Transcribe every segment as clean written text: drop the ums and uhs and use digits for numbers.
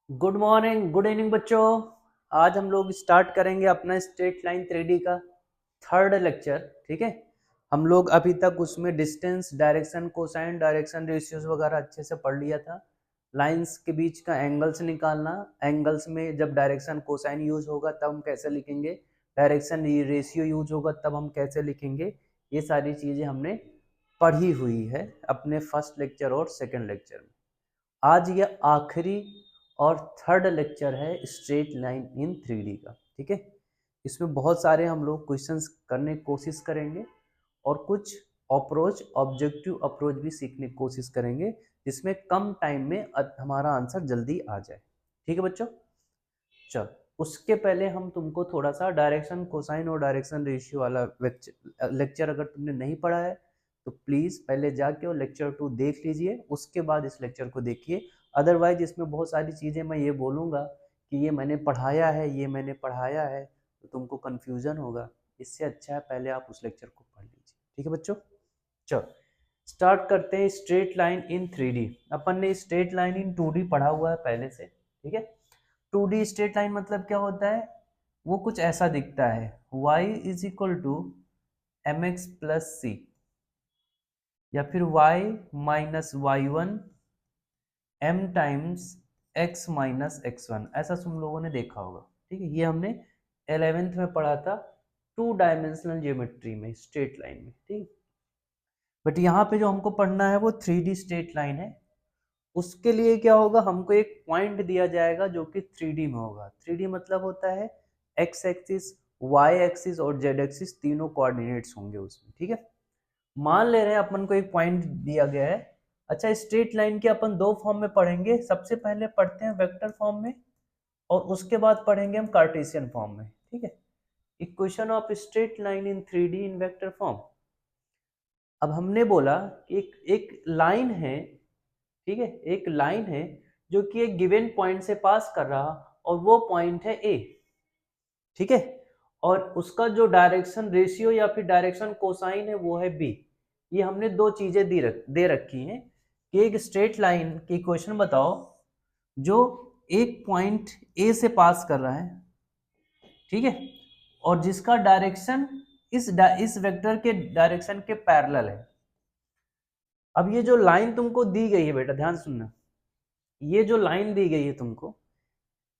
Good morning, good evening बच्चों। आज हम लोग स्टार्ट करेंगे अपना स्ट्रेट लाइन 3D का थर्ड लेक्चर। ठीक है, हम लोग अभी तक उसमें distance, direction, cosine, direction ratios वगैरह अच्छे से पढ़ लिया था। लाइंस के बीच का एंगल्स निकालना, एंगल्स में जब डायरेक्शन कोसाइन यूज होगा तब हम कैसे लिखेंगे, डायरेक्शन रेशियो यूज होगा तब हम कैसे लिखेंगे, ये सारी चीज़ें हमने पढ़ी हुई है अपने फर्स्ट लेक्चर और सेकेंड लेक्चर में। आज ये आखिरी और थर्ड लेक्चर है स्ट्रेट लाइन इन 3D का। ठीक है, इसमें बहुत सारे हम लोग क्वेश्चंस करने की कोशिश करेंगे और कुछ अप्रोच, ऑब्जेक्टिव अप्रोच भी सीखने की कोशिश करेंगे जिसमें कम टाइम में हमारा आंसर जल्दी आ जाए। ठीक है बच्चों, चल उसके पहले हम तुमको थोड़ा सा डायरेक्शन कोसाइन और डायरेक्शन रेशियो वाला लेक्चर अगर तुमने नहीं पढ़ा है तो प्लीज़ पहले जाके और लेक्चर 2 देख लीजिए, उसके बाद इस लेक्चर को देखिए। अदरवाइज इसमें बहुत सारी चीज़ें मैं ये बोलूँगा कि ये मैंने पढ़ाया है, ये मैंने पढ़ाया है, तो तुमको कन्फ्यूज़न होगा। इससे अच्छा है पहले आप उस लेक्चर को पढ़ लीजिए। ठीक है बच्चों, चलो स्टार्ट करते हैं। स्ट्रेट लाइन इन 3D, अपन ने स्ट्रेट लाइन इन 2D पढ़ा हुआ है पहले से। ठीक है, 2D स्ट्रेट लाइन मतलब क्या होता है, वो कुछ ऐसा दिखता है, y is equal to M X plus C, या फिर y minus Y one M times x minus X one, ऐसा तुम लोगों ने देखा होगा। ठीक है, ये हमने 11th में पढ़ा था 2 डायमेंशनल ज्योमेट्री में, स्ट्रेट लाइन में। ठीक, बट यहाँ पे जो हमको पढ़ना है वो 3D स्ट्रेट लाइन है। उसके लिए क्या होगा, हमको एक पॉइंट दिया जाएगा जो कि 3D में होगा। 3D मतलब होता है x एक्सिस, y एक्सिस और z एक्सिस, तीनों कोऑर्डिनेट्स होंगे उसमें। ठीक है, मान ले रहे हैं अपन को एक पॉइंट दिया गया है। अच्छा, स्ट्रेट लाइन के अपन दो फॉर्म में पढ़ेंगे, सबसे पहले पढ़ते हैं वेक्टर फॉर्म में और उसके बाद पढ़ेंगे हम कार्टेशियन फॉर्म में। ठीक है, equation of straight line in 3D in vector form. अब हमने बोला कि एक लाइन है, ठीक है, एक लाइन है जो कि एक गिवन पॉइंट से पास कर रहा और वो पॉइंट है ए। ठीक है, और उसका जो डायरेक्शन रेशियो या फिर डायरेक्शन कोसाइन है वो है बी। ये हमने दो चीजें दे रखी हैं कि एक स्ट्रेट लाइन की इक्वेशन बताओ जो एक पॉइंट ए से पास कर रहा है, ठीक है, और जिसका डायरेक्शन इस वेक्टर के डायरेक्शन के पैरेलल है। अब ये जो लाइन तुमको दी गई है बेटा, ध्यान सुनना, ये जो लाइन दी गई है तुमको,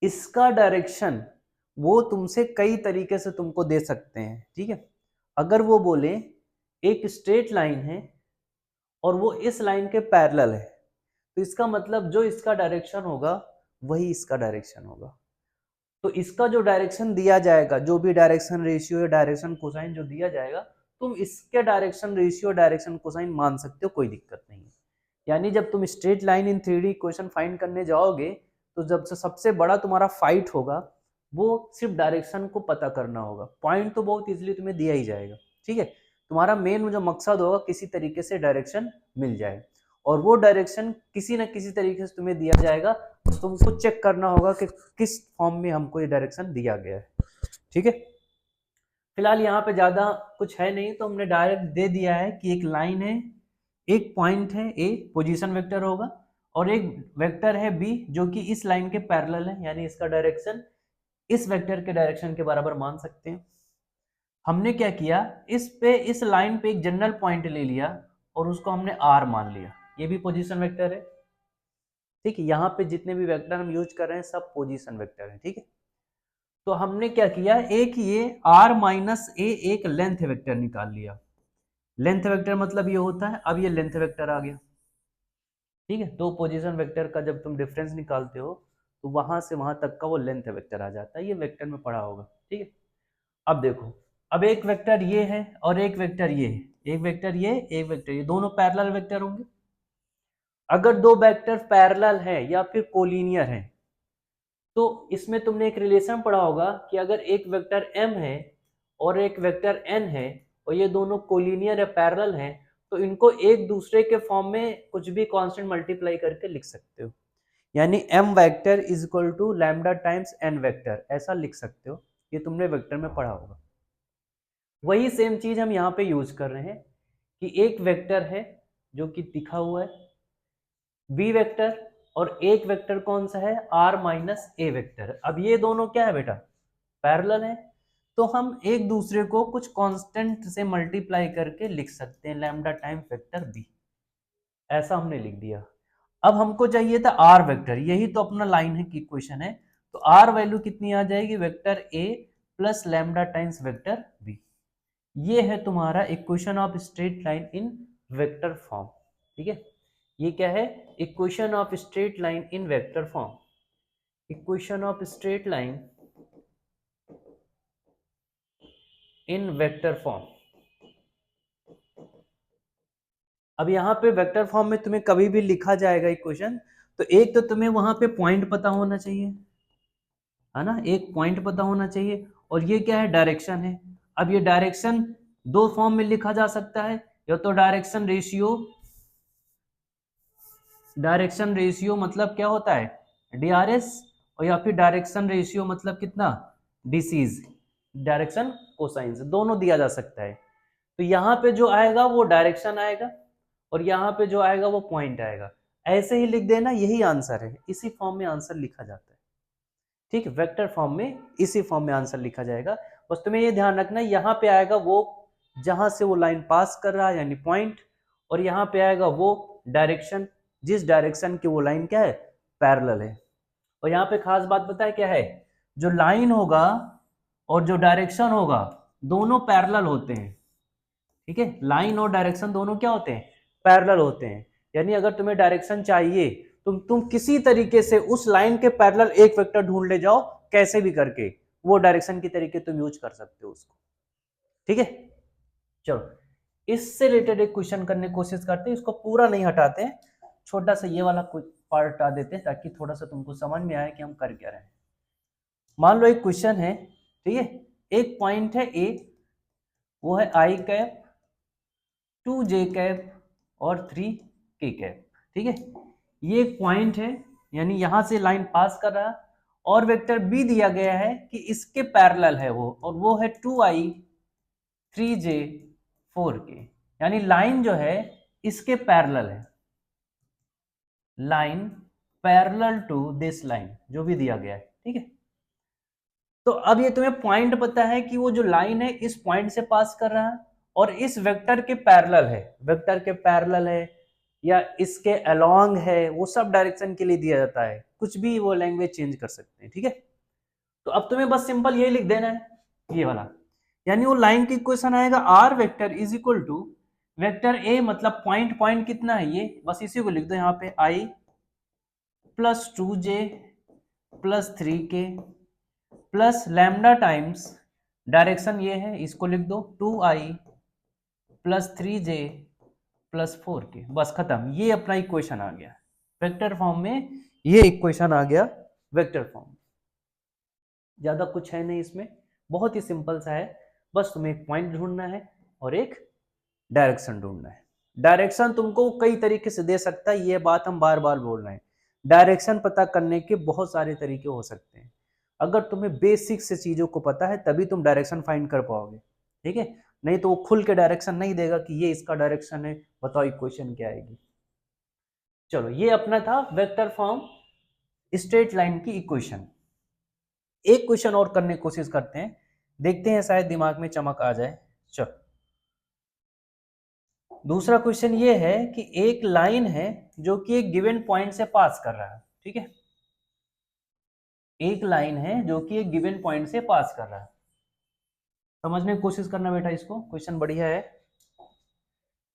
इसका डायरेक्शन वो तुमसे कई तरीके से तुमको दे सकते हैं। ठीक है, अगर वो बोले एक स्ट्रेट लाइन है और वो इस लाइन के पैरेलल है, तो इसका मतलब जो इसका डायरेक्शन होगा वही इसका डायरेक्शन होगा। तो इसका जो डायरेक्शन दिया जाएगा, जो भी डायरेक्शन रेशियो या डायरेक्शन कोसाइन जो दिया जाएगा, तुम इसके डायरेक्शन रेशियो डायरेक्शन कोसाइन मान सकते हो, कोई दिक्कत नहीं है। यानी जब तुम स्ट्रेट लाइन इन 3D इक्वेशन फाइंड करने जाओगे तो जब से सबसे बड़ा तुम्हारा फाइट होगा वो सिर्फ डायरेक्शन को पता करना होगा। पॉइंट तो बहुत इजीली तुम्हें दिया ही जाएगा। ठीक है, तुम्हारा मेन जो मकसद होगा किसी तरीके से डायरेक्शन मिल जाए, और वो डायरेक्शन किसी न किसी तरीके से तुम्हें दिया जाएगा, तो तुमको चेक करना होगा कि किस फॉर्म में हमको ये डायरेक्शन दिया गया है। ठीक है, फिलहाल यहाँ पे ज्यादा कुछ है नहीं, तो हमने डायरेक्ट दे दिया है कि एक लाइन है, एक पॉइंट है ए, पोजीशन वेक्टर होगा, और एक वेक्टर है बी जो कि इस लाइन के पैरेलल है, यानी इसका डायरेक्शन इस वेक्टर के डायरेक्शन के बराबर मान सकते हैं। हमने क्या किया, इस लाइन पे एक जनरल पॉइंट ले लिया और उसको हमने आर मान लिया, ये भी पोजीशन वेक्टर है। ठीक है, यहाँ पे जितने भी वेक्टर हम यूज कर रहे हैं सब पोजीशन वेक्टर है। ठीक है, तो हमने क्या किया, एक ये आर माइनस ए एक लेंथ वेक्टर निकाल लिया। लेंथ वेक्टर मतलब ये होता है, अब ये लेंथ वेक्टर आ गया। ठीक है, दो पोजीशन वेक्टर का जब तुम डिफरेंस निकालते हो तो वहां से वहां तक का वो लेंथ वेक्टर आ जाता है, ये वेक्टर में पढ़ा होगा। ठीक है, अब देखो, अब एक वेक्टर ये है और एक वेक्टर ये है, एक वेक्टर ये, एक वेक्टर ये, दोनों पैरेलल वेक्टर होंगे। अगर दो वेक्टर पैरेलल है या फिर कोलिनियर है तो इसमें तुमने एक रिलेशन पढ़ा होगा कि अगर एक वेक्टर m है और एक वेक्टर n है और ये दोनों कोलिनियर या पैरेलल हैं, तो इनको एक दूसरे के फॉर्म में कुछ भी कांस्टेंट मल्टीप्लाई करके लिख सकते हो। यानी m vector is equal to lambda times n vector, ऐसा लिख सकते हो। ये तुमने वेक्टर में पढ़ा होगा। वही सेम चीज हम यहाँ पे यूज कर रहे हैं कि एक वेक्टर है जो कि दिखा हुआ है बी वेक्टर, और एक वेक्टर कौन सा है, r माइनस ए वेक्टर। अब ये दोनों क्या है बेटा, पैरेलल है, तो हम एक दूसरे को कुछ कांस्टेंट से मल्टीप्लाई करके लिख सकते हैं, लैम्डा टाइम वेक्टर बी, ऐसा हमने लिख दिया। अब हमको चाहिए था आर वेक्टर, यही तो अपना लाइन है की इक्वेशन है, तो आर वैल्यू कितनी आ जाएगी, vector A plus lambda times vector B. ये है तुम्हारा equation of straight line in vector form, ठीक है। ये क्या है, equation of straight line in vector form, equation of straight line in vector form. अब यहाँ पे वेक्टर फॉर्म में तुम्हें कभी भी लिखा जाएगा इक्वेशन, तो एक तो तुम्हें वहां पे पॉइंट पता होना चाहिए, है ना, एक पॉइंट पता होना चाहिए, और ये क्या है, डायरेक्शन है। अब ये डायरेक्शन दो फॉर्म में लिखा जा सकता है, या तो डायरेक्शन रेशियो, डायरेक्शन रेशियो मतलब क्या होता है, डीआरएस, और या फिर डायरेक्शन रेशियो मतलब कितना, डीसीज, डायरेक्शन कोसाइंस, दोनों दिया जा सकता है। तो यहाँ पे जो आएगा वो डायरेक्शन आएगा, और यहाँ पे जो आएगा वो पॉइंट आएगा, ऐसे ही लिख देना, यही आंसर है, इसी फॉर्म में आंसर लिखा जाता है, ठीक है, वेक्टर फॉर्म में इसी फॉर्म में आंसर लिखा जाएगा। बस तुम्हें ये ध्यान रखना, यहाँ पे आएगा वो जहां से वो लाइन पास कर रहा है यानी पॉइंट, और यहाँ पे आएगा वो डायरेक्शन जिस डायरेक्शन की वो लाइन क्या है, पैरेलल है। और यहाँ पे खास बात पता है क्या है, जो लाइन होगा और जो डायरेक्शन होगा दोनों पैरेलल होते हैं, ठीक है, लाइन और डायरेक्शन दोनों क्या होते हैं, पैरेलल होते हैं। यानी अगर तुम्हें डायरेक्शन चाहिए तो तुम किसी तरीके से उस लाइन के पैरेलल एक वेक्टर ढूंढ ले जाओ, कैसे भी करके वो डायरेक्शन की तरीके तुम यूज कर सकते हो उसको, ठीक है। चलो इससे रिलेटेड एक क्वेश्चन करने की कोशिश करते हैं, इसको पूरा नहीं हटाते हैं, छोटा सा ये वाला पार्ट हटा देते हैं ताकि थोड़ा सा तुमको समझ में आए कि हम कर क्या रहे हैं। मान लो एक क्वेश्चन है, ठीक है, एक पॉइंट है ए, वो है आई कैप, 2j कैप और 3k कैप, ठीक है। ये एक पॉइंट है, यानी यहां से लाइन पास कर रहा है, और वेक्टर बी दिया गया है कि इसके पैरेलल है वो, और वो है 2i 3j 4k, यानी लाइन जो है इसके पैरेलल है, line parallel to this line जो भी दिया गया है, ठीक है। तो अब ये तुम्हें पॉइंट पता है कि वो जो लाइन है इस पॉइंट से पास कर रहा है और इस वेक्टर के पैरेलल है, वेक्टर के पैरेलल है या इसके अलोंग है, वो सब डायरेक्शन के लिए दिया जाता है, कुछ भी वो लैंग्वेज चेंज कर सकते हैं, ठीक है। तो अब तुम्हें बस सिंपल ये लिख देना है, ये वाला, यानी वो लाइन की इक्वेशन आएगा R vector is equal to vector A, मतलब पॉइंट, पॉइंट कितना है ये, बस इसी को लिख दो यहाँ पे, I plus 2j plus 3k plus lambda times direction ये है, इसको लिख दो 2i plus 3j plus 4k, बस खत्म, ये अपना इक्वेशन आ गया वेक्टर फॉर्म में, ये इक्वेशन आ गया वेक्टर फॉर्म। ज्यादा कुछ है नहीं इसमें, बहुत ही सिंपल सा है, बस तुम्हें एक पॉइंट ढूंढना है और एक डायरेक्शन ढूंढना है। डायरेक्शन तुमको कई तरीके से दे सकता है, ये बात हम बार बार बोल रहे हैं, डायरेक्शन पता करने के बहुत सारे तरीके हो सकते हैं, अगर तुम्हें बेसिक से चीजों को पता है तभी तुम डायरेक्शन फाइंड कर पाओगे, ठीक है, नहीं तो वो खुल के डायरेक्शन नहीं देगा कि ये इसका डायरेक्शन है, बताओ इक्वेशन क्या आएगी। चलो ये अपना था वेक्टर फॉर्म स्ट्रेट लाइन की इक्वेशन। एक क्वेश्चन और करने की कोशिश करते हैं, देखते हैं शायद दिमाग में चमक आ जाए। चलो दूसरा क्वेश्चन ये है कि एक लाइन है जो कि एक गिवन पॉइंट से पास कर रहा है, ठीक है, एक लाइन है जो कि एक गिवन पॉइंट से पास कर रहा है, समझने की कोशिश करना बेटा, इसको क्वेश्चन बढ़िया है।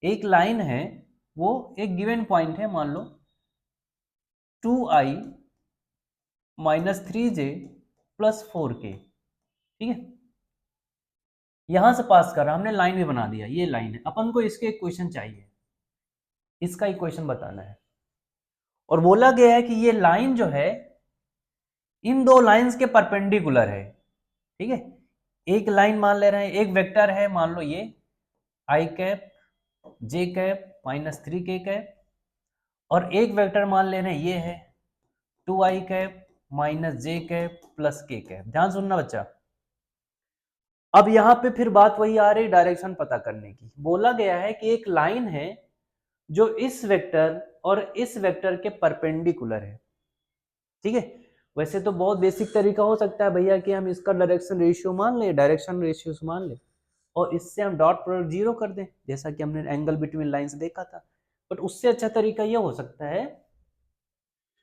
एक लाइन है, वो एक गिवन पॉइंट है, मान लो 2i minus 3j plus 4k, ठीक है, यहां से पास कर रहा, हमने लाइन भी बना दिया, ये लाइन है, अपन को इसके इक्वेशन चाहिए, इसका इक्वेशन बताना है, और बोला गया है कि ये लाइन जो है इन दो लाइंस के परपेंडिकुलर है, ठीक है। एक लाइन मान ले रहे हैं, एक वेक्टर है, मान लो ये आई cap J cap minus 3k cap, और एक वेक्टर मान ले रहे हैं ये है 2i कैप माइनस जे कैप प्लस k कैप। ध्यान सुनना बच्चा, अब यहां पे फिर बात वही आ रही डायरेक्शन पता करने की, बोला गया है कि एक लाइन है जो इस वेक्टर और इस वेक्टर के परपेंडिकुलर है, ठीक है। वैसे तो बहुत बेसिक तरीका हो सकता है भैया कि हम इसका डायरेक्शन रेशियो मान ले, डायरेक्शन रेशियो मान ले और इससे हम डॉट प्रोडक्ट जीरो कर दें, जैसा कि हमने एंगल बिटवीन लाइंस देखा था। बट उससे अच्छा तरीका यह हो सकता है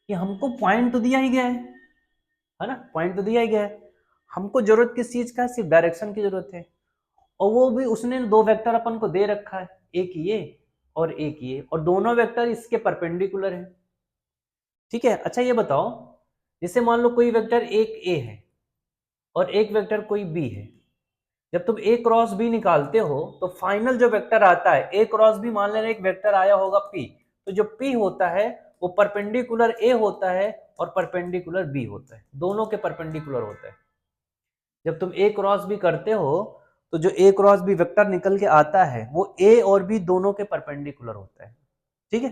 कि हमको पॉइंट तो दिया ही गया है ना, पॉइंट तो दिया ही गया है, हमको जरूरत किस चीज का है, सिर्फ डायरेक्शन की जरूरत है, और वो भी उसने दो वेक्टर अपन को दे रखा है, एक ये और एक ये, और दोनों वेक्टर इसके परपेंडिकुलर है, ठीक है। अच्छा ये बताओ, जैसे मान लो कोई वेक्टर एक ए है और एक वेक्टर कोई बी है, जब तुम ए क्रॉस बी निकालते हो तो फाइनल जो वेक्टर आता है, ए क्रॉस बी मान लेना एक वेक्टर आया होगा पी, तो जो पी होता है वो परपेंडिकुलर ए होता है और परपेंडिकुलर बी होता है, दोनों के परपेंडिकुलर होता है। जब तुम ए क्रॉस बी करते हो तो जो ए क्रॉस बी वेक्टर निकल के आता है वो ए और बी दोनों के परपेंडिकुलर होता है, ठीक है।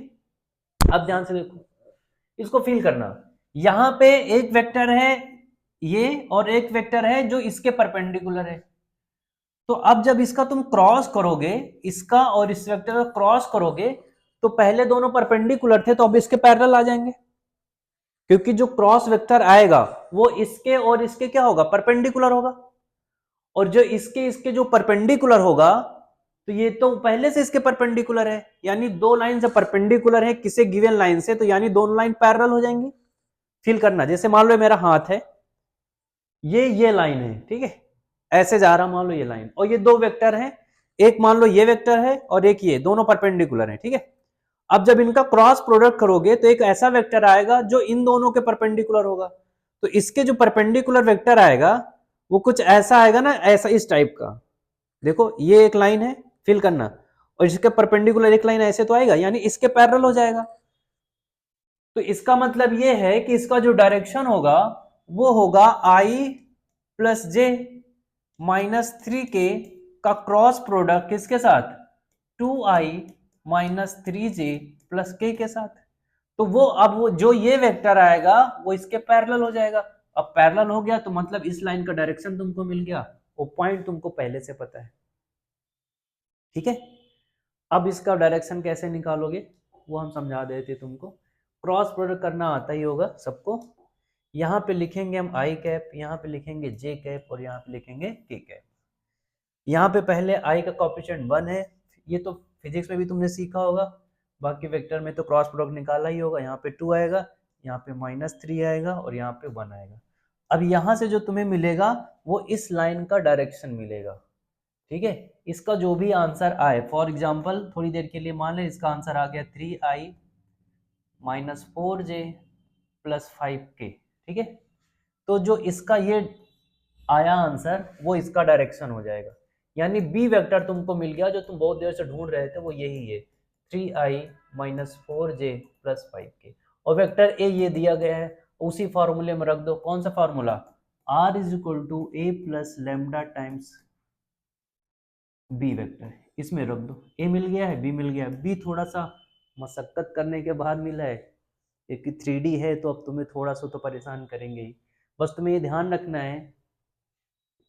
अब ध्यान से देखो, इसको फील करना, यहां पे एक वेक्टर है ये और एक वेक्टर है जो इसके परपेंडिकुलर है, तो अब जब इसका तुम क्रॉस करोगे, इसका और इस वेक्टर का क्रॉस करोगे, तो पहले दोनों परपेंडिकुलर थे तो अब इसके पैरेलल आ जाएंगे, क्योंकि जो क्रॉस वेक्टर आएगा वो इसके और इसके क्या होगा, परपेंडिकुलर होगा, और जो इसके इसके जो परपेंडिकुलर होगा तो ये तो पहले से इसके परपेंडिकुलर है, यानी दो लाइन से परपेंडिकुलर है किसी गिवन लाइन से, तो यानी दोनों लाइन पैरेलल हो जाएंगी। फील करना, जैसे मान लो मेरा हाथ है, ये लाइन है, ठीक है, ऐसे जा रहा मान लो ये लाइन, और ये दो वेक्टर हैं, एक मान लो ये वेक्टर है और एक ये, दोनों परपेंडिकुलर है, ठीक है। अब जब इनका क्रॉस प्रोडक्ट करोगे तो एक ऐसा वेक्टर आएगा जो इन दोनों के परपेंडिकुलर होगा, तो इसके जो परपेंडिकुलर वेक्टर आएगा वो कुछ ऐसा आएगा ना, ऐसा इस टाइप का, देखो ये एक लाइन है, फिल करना, और इसके परपेंडिकुलर एक लाइन ऐसे तो आएगा, यानी इसके पैरेलल हो जाएगा। तो इसका मतलब ये है कि इसका जो डायरेक्शन होगा वो होगा आई प्लस जे माइनस 3k का क्रॉस प्रोडक्ट किसके साथ, 2i माइनस 3j प्लस के साथ, तो वो अब वो जो ये वेक्टर आएगा वो इसके पैरेलल हो जाएगा। अब पैरेलल हो गया तो मतलब इस लाइन का डायरेक्शन तुमको मिल गया, वो पॉइंट तुमको पहले से पता है, ठीक है। अब इसका डायरेक्शन कैसे निकालोगे वो हम समझा देते तुमको, क्रॉस प्रोडक्ट करना आता ही होगा सबको। यहाँ पे लिखेंगे हम आई कैप, यहाँ पे लिखेंगे जे कैप और यहाँ पे लिखेंगे के कैप। यहाँ पे पहले आई का कोएफिशिएंट 1 है, ये तो फिजिक्स में भी तुमने सीखा होगा, बाकी वेक्टर में तो क्रॉस प्रोडक्ट निकाला ही होगा। यहाँ पे 2 आएगा, यहाँ पे -3 आएगा और यहाँ पे 1 आएगा। अब यहाँ से जो तुम्हें मिलेगा वो इस लाइन का डायरेक्शन मिलेगा, ठीक है। इसका जो भी आंसर आए, फॉर एग्जाम्पल थोड़ी देर के लिए मान लें इसका आंसर आ गया 3i minus 4j plus 5k, ठीक है। तो जो इसका ये आया आंसर वो इसका डायरेक्शन हो जाएगा, यानी बी वेक्टर तुमको मिल गया जो तुम बहुत देर से ढूंढ रहे थे, वो यही है 3i minus 4j plus 5k, और वेक्टर ए ये दिया गया है, उसी फार्मूले में रख दो। कौन सा formula, r is equal to A plus lambda times B vector, इसमें रख दो, ए मिल गया है, बी मिल गया है। बी थोड़ा सा मशक्कत करने के बाद मिला है, एक 3D है तो अब तुम्हें थोड़ा सा तो परेशान करेंगे ही। बस तुम्हें ये ध्यान रखना है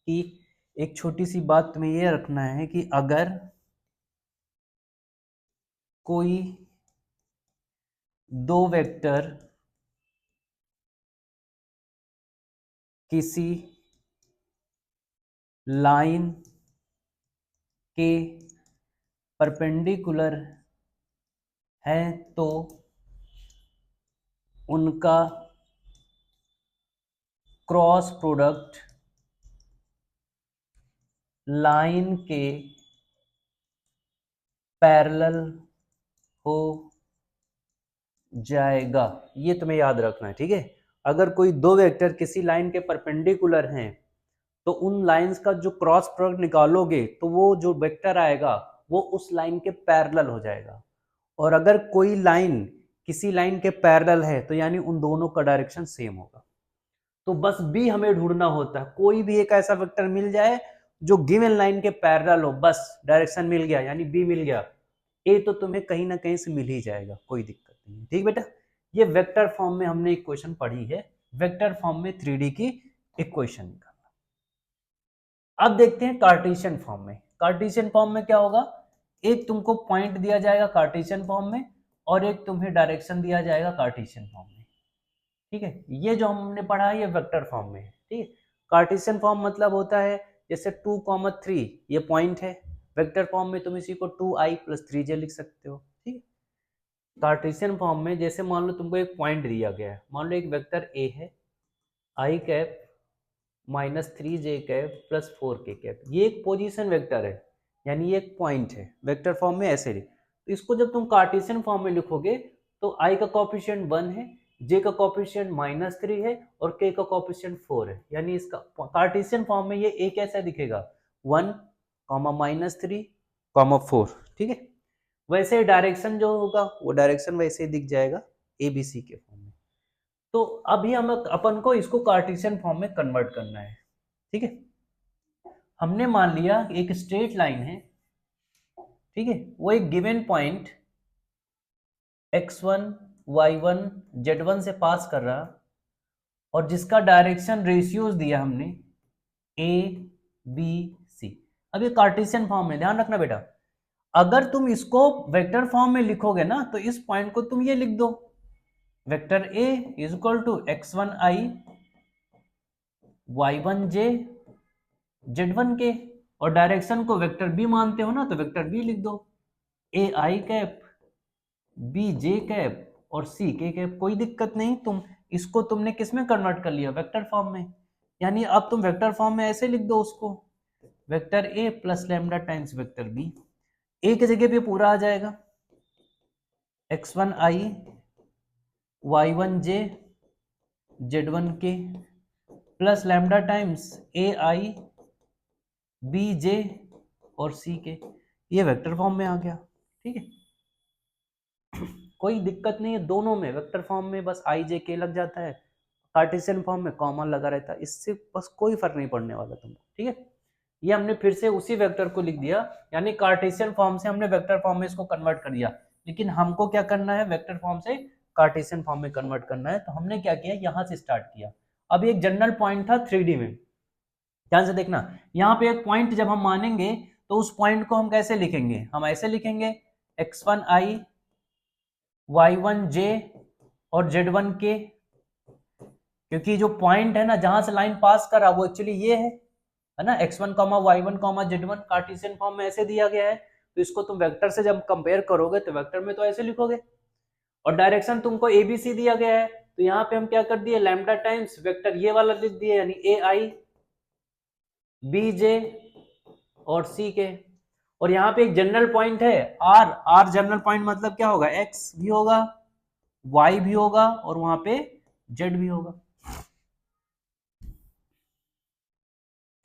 कि एक छोटी सी बात तुम्हें ये रखना है कि अगर कोई दो वेक्टर किसी लाइन के परपेंडिकुलर है तो उनका क्रॉस प्रोडक्ट लाइन के पैरेलल हो जाएगा, ये तुम्हें याद रखना है, ठीक है। अगर कोई दो वेक्टर किसी लाइन के परपेंडिकुलर हैं तो उन लाइंस का जो क्रॉस प्रोडक्ट निकालोगे तो वो जो वेक्टर आएगा वो उस लाइन के पैरेलल हो जाएगा, और अगर कोई लाइन किसी लाइन के पैरेलल है तो यानी उन दोनों का डायरेक्शन सेम होगा। तो बस बी हमें ढूंढना होता है, कोई भी एक ऐसा वेक्टर मिल जाए जो गिवन लाइन के पैरेलल हो, बस डायरेक्शन मिल गया यानी बी मिल गया, ए तो तुम्हें कहीं ना कहीं से मिल ही जाएगा, कोई दिक्कत नहीं है, ठीक बेटा। ये वेक्टर फॉर्म में हमने इक्वेशन पढ़ी है, वेक्टर फॉर्म में 3D की इक्वेशन निकालना। अब देखते हैं कार्टेशियन फॉर्म में। कार्टेशियन फॉर्म में क्या होगा, एक तुमको पॉइंट दिया जाएगा कार्टेशियन फॉर्म में और एक तुम्हें डायरेक्शन दिया जाएगा कार्टेशियन फॉर्म में, ठीक है। ये जो हमने पढ़ा है ये वेक्टर फॉर्म में है, ठीक है। कार्टेशियन फॉर्म मतलब होता है जैसे 2,3 ये पॉइंट है, वेक्टर फॉर्म में तुम इसी को 2i + 3j लिख सकते हो, ठीक है। कार्टेशियन फॉर्म में जैसे मान लो तुमको एक पॉइंट दिया गया है, मान लो एक वेक्टर a है i cap -3j cap + 4k cap, ये एक पोजीशन वेक्टर है, यानी ये एक पॉइंट है। वेक्टर फॉर्म में ऐसे लिख, तो इसको जब तुम कार्टेशियन फॉर्म में लिखोगे तो i का कोएफिशिएंट 1 है, j का कोएफिशिएंट -3 है और k का कोएफिशिएंट 4 है, यानी इसका कार्टेशियन फॉर्म में ये a कैसा दिखेगा 1, -3, 4, ठीक है। वैसे डायरेक्शन जो होगा वो डायरेक्शन वैसे ही दिख जाएगा ABC के फॉर्म में। तो अभी हम अपन को इसको कार्टेशियन फॉर्म में कन्वर्ट करना है, ठीक है। हमने मान लिया एक स्ट्रेट लाइन है, ठीक है, वो एक given point x1 y1 z1 से पास कर रहा और जिसका डायरेक्शन रेशियोज दिया हमने a b c। अब ये कार्टेशियन फॉर्म में, ध्यान रखना बेटा, अगर तुम इसको वेक्टर फॉर्म में लिखोगे ना तो इस पॉइंट को तुम ये लिख दो, vector a = x1i y1j z1k, और डायरेक्शन को वेक्टर b मानते हो ना तो वेक्टर b लिख दो, ai कैप bj कैप और ck कैप। कोई दिक्कत नहीं, तुम इसको तुमने किस में कन्वर्ट कर लिया, वेक्टर फॉर्म में। यानी अब तुम वेक्टर फॉर्म में ऐसे लिख दो उसको, vector a + lambda times vector b, a की जगह पे पूरा आ जाएगा x1i y1j z1k + lambda times ai bj और ck, ये वेक्टर फॉर्म में आ गया, ठीक है। कोई दिक्कत नहीं है, दोनों में वेक्टर फॉर्म में बस i j k लग जाता है, कार्टेशियन फॉर्म में कॉमन लगा रहता है, इससे बस कोई फर्क नहीं पड़ने वाला तुमको, ठीक है। ये हमने फिर से उसी वेक्टर को लिख दिया, यानी कार्टेशियन फॉर्म से हमने वेक्टर फॉर्म में इसको कन्वर्ट कर दिया, लेकिन हमको क्या करना है, वेक्टर फॉर्म से कार्टेशियन फॉर्म में कन्वर्ट करना है। तो हमने क्या किया, यहाँ से स्टार्ट किया। अब एक जनरल पॉइंट था 3D में, ध्यान से देखना, यहाँ पे एक पॉइंट जब हम मानेंगे तो उस पॉइंट को हम कैसे लिखेंगे, हम ऐसे लिखेंगे x1i y1j और z1k, क्योंकि जो पॉइंट है ना जहां से लाइन पास कर रहा वो एक्चुअली ये है ना, x1, y1, z1 Cartesian form में ऐसे दिया गया है। तो इसको तुम वेक्टर से जब कंपेयर करोगे तो वेक्टर में तो ऐसे लिखोगे, और डायरेक्शन तुमको ABC दिया गया है, तो यहाँ पे हम क्या कर दिए, लैम्डा टाइम्स वेक्टर ये वाला लिख दिए, यानी AI BJ और CK। और यहाँ पे एक जनरल पॉइंट है R जनरल पॉइंट मतलब क्या होगा, X भी होगा, Y भी होगा और वहां पे Z भी होगा,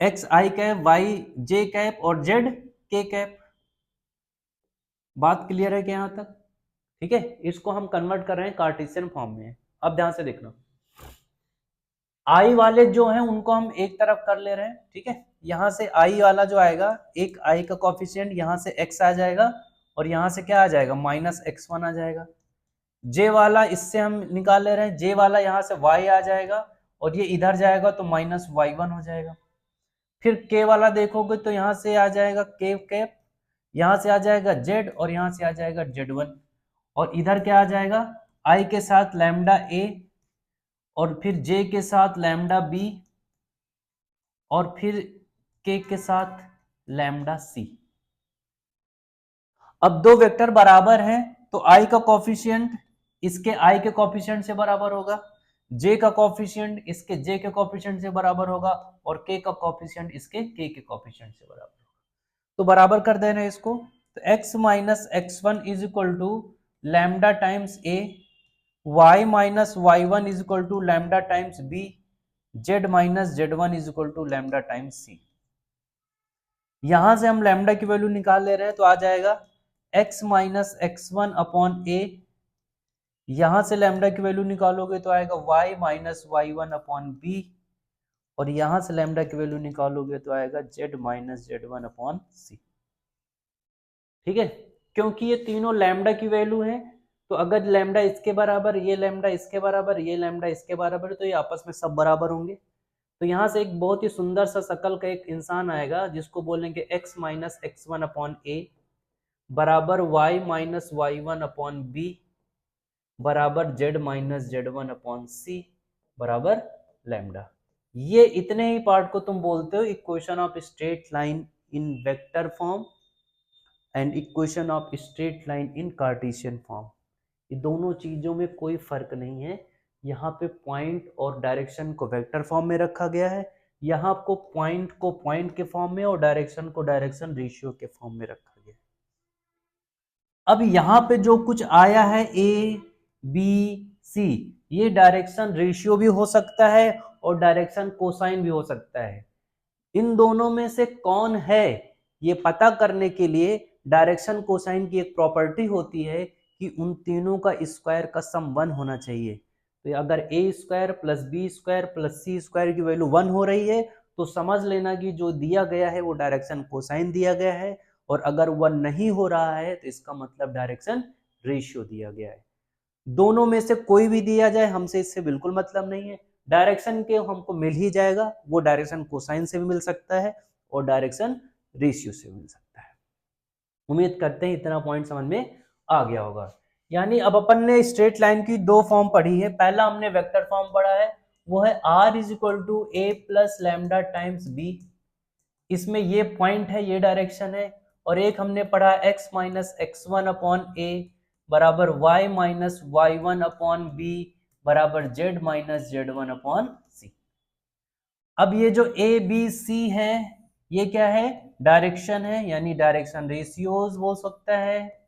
X I cap, Y J cap और Z K कैप। बात क्लियर है क्या यहाँ तक, ठीक है। इसको हम कन्वर्ट कर रहे हैं कार्टेशियन फॉर्म में। अब ध्यान से देखना, आई वाले जो हैं उनको हम एक तरफ कर ले रहे हैं, ठीक है। यहां से आई वाला जो आएगा, एक आई का कोफिशिएंट यहां से x आ जाएगा और यहां से क्या आ जाएगा, -x1 आ जाएगा। जे वाला इससे हम निकाल ले रहे हैं, जे वाला यहां से y आ जाएगा और ये इधर जाएगा तो -y1 हो जाएगा। फिर के वाला देखोगे तो यहां से आ जाएगा के कैप, यहां से आ जाएगा z और यहां से आ जाएगा z1, और इधर क्या आ जाएगा, आई के साथ लैम्डा a और फिर j के साथ लैम्डा b और फिर k के साथ लैम्डा c। अब दो वेक्टर बराबर हैं तो i का कोफिशिएंट इसके i के कोफिशिएंट से बराबर होगा, j का कोफिशिएंट इसके j के कोफिशिएंट से बराबर होगा और k का कोफिशिएंट इसके k के कोफिशिएंट से बराबर होगा। तो बराबर कर देना इसको, तो x - x1 = lambda times a, y - y1 = lambda times b, z - z1 = lambda times c। यहां से हम लैम्डा की वैल्यू निकाल ले रहे हैं तो आ जाएगा x - x1 अपॉन a, यहां से लैम्डा की वैल्यू निकालोगे तो आएगा y - y1 अपॉन b, और यहां से लैम्डा की वैल्यू निकालोगे तो आएगा z - z1 अपॉन c, ठीक है। क्योंकि ये तीनों लैम्डा की वैल्यू है, तो अगर लैम्डा इसके बराबर, ये लैम्डा इसके बराबर, ये लैम्डा इसके बराबर, तो ये आपस में सब बराबर होंगे। तो यहाँ से एक बहुत ही सुंदर सा शकल का एक इंसान आएगा जिसको बोलेंगे x - x1 अपॉन a बराबर y minus Y one upon B बराबर z minus Z one upon C बराबर लैम्डा। ये इतने ही पार्ट को तुम बोलते हो equation of straight line in vector form and equation of straight line in Cartesian form. ये दोनों चीजों में कोई फर्क नहीं है। यहाँ पे पॉइंट और डायरेक्शन को वेक्टर फॉर्म में रखा गया है, यहाँ आपको पॉइंट को पॉइंट के फॉर्म में और डायरेक्शन को डायरेक्शन रेशियो के फॉर्म में रखा गया है। अब यहाँ पे जो कुछ आया है ए बी सी, ये डायरेक्शन रेशियो भी हो सकता है और डायरेक्शन कोसाइन भी हो सकता है। इन दोनों में से कौन है ये पता करने के लिए डायरेक्शन कोसाइन की एक प्रॉपर्टी होती है कि उन तीनों का स्क्वायर का सम 1 होना चाहिए। तो अगर A square plus B square plus C square की वैल्यू 1 हो रही है तो समझ लेना कि जो दिया गया है वो डायरेक्शन कोसाइन दिया गया है, और अगर 1 नहीं हो रहा है तो इसका मतलब डायरेक्शन रेशियो दिया गया है। दोनों में से कोई भी दिया जाए हमसे इससे बिल्कुल मतलब नहीं है। डायरेक्शन के हमको मिल ही जाएगा, वो डायरेक्शन कोसाइन से भी मिल सकता है और डायरेक्शन रेशियो से भी मिल सकता है। उम्मीद करते हैं इतना पॉइंट समझ में आ गया होगा। यानी अब अपन ने स्ट्रेट लाइन की दो फॉर्म पढ़ी है। पहला हमने वेक्टर फॉर्म पढ़ा है, वो है r is equal to A plus lambda times B. इसमें ये पॉइंट है, ये डायरेक्शन है। और एक हमने पढ़ा x minus X one upon A बराबर y minus Y one upon B बराबर z minus Z one upon C. अब ये जो ए बी सी है ये क्या है, डायरेक्शन है, यानी डायरेक्शन रेशियोज बोल सकता है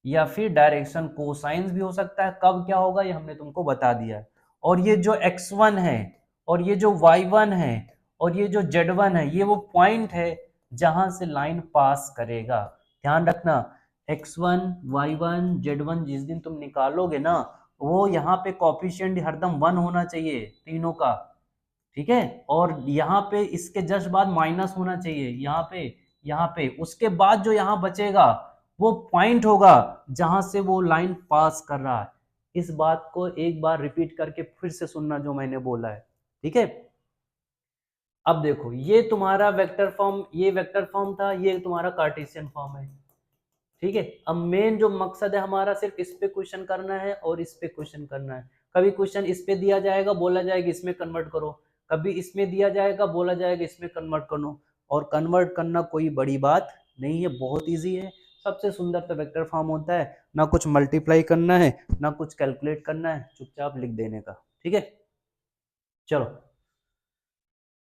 या फिर डायरेक्शन कोसाइंस भी हो सकता है। कब क्या होगा ये हमने तुमको बता दिया। और ये जो x1 है और ये जो y1 है और ये जो z1 है ये वो पॉइंट है जहां से लाइन पास करेगा। ध्यान रखना, x1 y1 z1 जिस दिन तुम निकालोगे ना वो यहाँ पे कोफिशिएंट हरदम 1 होना चाहिए तीनों का, ठीक है। और यहाँ पे इसके जस्ट बाद माइनस होना चाहिए, यहाँ पे उसके बाद जो यहाँ बचेगा वो पॉइंट होगा जहां से वो लाइन पास कर रहा है। इस बात को एक बार रिपीट करके फिर से सुनना जो मैंने बोला है, ठीक है। अब देखो ये तुम्हारा वेक्टर फॉर्म, ये वेक्टर फॉर्म था, ये तुम्हारा कार्टेशियन फॉर्म है, ठीक है। अब मेन जो मकसद है हमारा सिर्फ इस पे क्वेश्चन करना है और इस पे क्वेश्चन करना है। कभी क्वेश्चन इस पे दिया जाएगा बोला जाएगा इसमें कन्वर्ट करो, कभी इसमें दिया जाएगा बोला जाएगा इसमें कन्वर्ट करो। और कन्वर्ट करना कोई बड़ी बात नहीं है, बहुत ईजी है। सबसे सुंदर तो वेक्टर फॉर्म होता है, ना कुछ मल्टीप्लाई करना है ना कुछ कैलकुलेट करना है, चुपचाप लिख देने का, ठीक है। चलो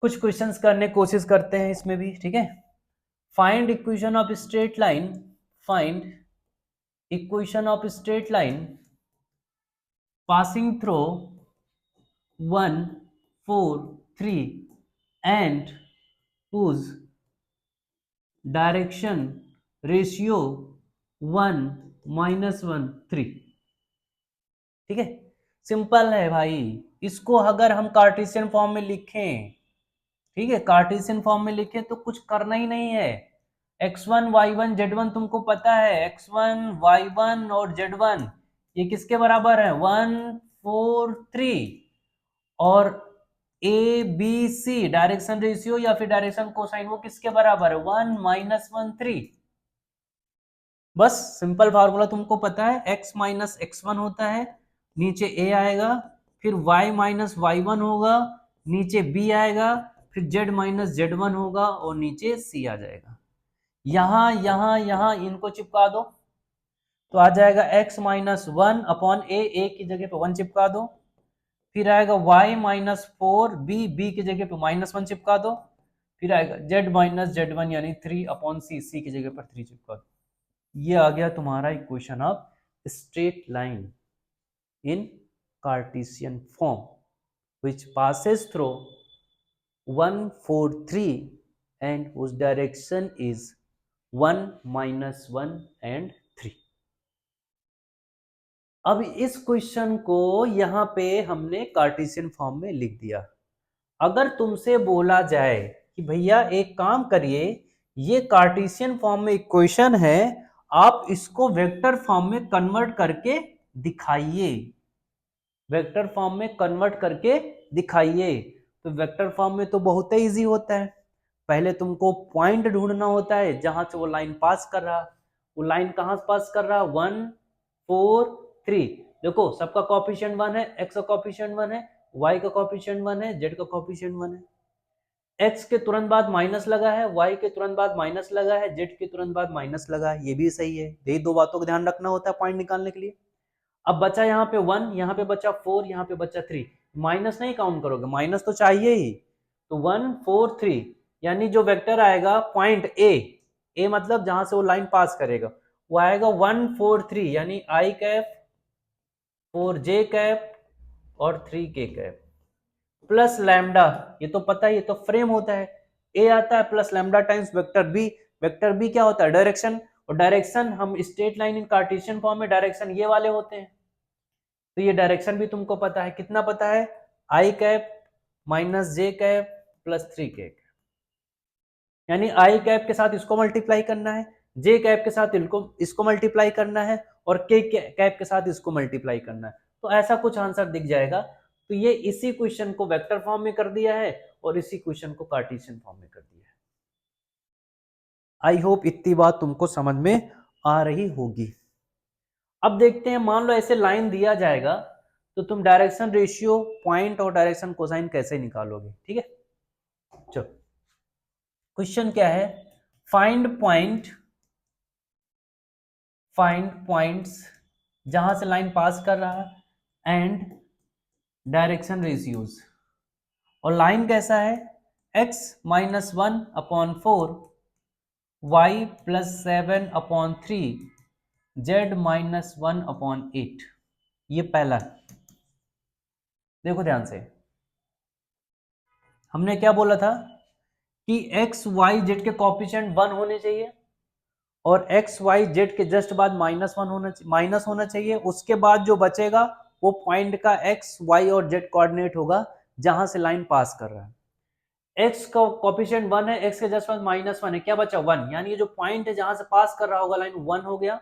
कुछ क्वेश्चंस करने की कोशिश करते हैं इसमें भी, ठीक है। Find equation of straight line, find equation of straight line passing through 1 4 3 and whose direction ratio 1 -1 3। ठीक है, सिंपल है भाई। इसको अगर हम कार्टेशियन फॉर्म में लिखें, ठीक है, कार्टेशियन फॉर्म में लिखें तो कुछ करना ही नहीं है। x1 y1 z1 तुमको पता है, x1 y1 और z1 ये किसके बराबर है, 1 4 3। और A B C direction ratio या फिर डायरेक्शन कोसाइन वो किसके बराबर है, 1 -1 3। बस सिंपल फार्मूला तुमको पता है, x माइनस x1 होता है, नीचे a आएगा, फिर y माइनस y1 होगा, नीचे b आएगा, फिर z माइनस z1 होगा और नीचे c आ जाएगा। यहां इनको चिपका दो तो आ जाएगा x माइनस वन अपॉन ए की जगह पे 1 चिपका दो, फिर आएगा y माइनस फोर बी की जगह पे -1 चिपका दो, फिर आएगा z माइनस z1 यानी 3 अपॉन सी की जगह पर 3 चिपका दो। ये आ गया तुम्हारा equation of straight line in Cartesian form which passes through 1 4 3 and whose direction is 1 -1 and 3। अब इस क्वेश्चन को यहां पे हमने कार्टेशियन फॉर्म में लिख दिया। अगर तुमसे बोला जाए कि भैया एक काम करिए, ये कार्टेशियन फॉर्म में इक्वेशन है, आप इसको वेक्टर फॉर्म में कन्वर्ट करके दिखाइए, वेक्टर फॉर्म में कन्वर्ट करके दिखाइए। तो वेक्टर फॉर्म में तो बहुत ही इजी होता है, पहले तुमको पॉइंट ढूंढना होता है जहां से वो लाइन पास कर रहा, वो लाइन कहाँ से पास कर रहा है, 1 4 3। देखो सबका कोएफिशिएंट 1 है, x का कोएफिशिएंट 1 है, y का कोएफिशिएंट 1 है, z का कोएफिशिएंट 1 है। x के तुरंत बाद माइनस लगा है, y के तुरंत बाद माइनस लगा है, z के तुरंत बाद माइनस लगा है, ये भी सही है। यही दो बातों का ध्यान रखना होता है पॉइंट निकालने के लिए। अब बचा यहाँ पे 1, यहाँ पे बचा 4, यहाँ पे बचा 3, माइनस नहीं काउंट करोगे, माइनस तो चाहिए ही। तो 1 4 3 यानी जो वेक्टर आएगा पॉइंट ए मतलब जहां से वो लाइन पास करेगा, वो आएगा 1 4 3 यानी i कैप 4 j कैप और 3 k कैप प्लस लैम्डा। ये तो पता है, ये तो फ्रेम होता है, ए आता है plus lambda times vector B. Vector B क्या होता है, डायरेक्शन, और डायरेक्शन हम straight line in Cartesian form में डायरेक्शन ये वाले होते हैं। तो ये डायरेक्शन भी तुमको पता है, कितना पता है, आई कैप माइनस जे कैप प्लस 3 कैप, यानी आई कैप के साथ इसको मल्टीप्लाई करना है, जे कैप के साथ इसको मल्टीप्लाई करना है, और के कैप के साथ इसको मल्टीप्लाई करना है। तो ऐसा कुछ आंसर दिख जाएगा। तो ये इसी क्वेश्चन को वेक्टर फॉर्म में कर दिया है और इसी क्वेश्चन को कार्टेशियन फॉर्म में कर दिया है। आई होप इतनी बात तुमको समझ में आ रही होगी। अब देखते हैं, मान लो ऐसे लाइन दिया जाएगा तो तुम डायरेक्शन रेशियो पॉइंट और डायरेक्शन कोसाइन कैसे निकालोगे, ठीक है। चलो क्वेश्चन क्या है, फाइंड पॉइंट्स जहां से लाइन पास कर रहा है एंड डायरेक्शन रेशियोज। और लाइन कैसा है, x minus 1 upon 4 y plus 7 upon 3 z minus 1 upon 8। ये पहला, देखो ध्यान से, हमने क्या बोला था कि x y z के कोएफिशिएंट 1 होने चाहिए और x y z के जस्ट बाद माइनस होना चाहिए। उसके बाद जो बचेगा वो पॉइंट का x y और z कोऑर्डिनेट होगा जहां से लाइन पास कर रहा है। x का कोएफिशिएंट 1 है, x के जस्ट बाद माइनस 1 है, क्या बचा 1, यानी ये जो पॉइंट है जहां से पास कर रहा होगा लाइन 1 हो गया।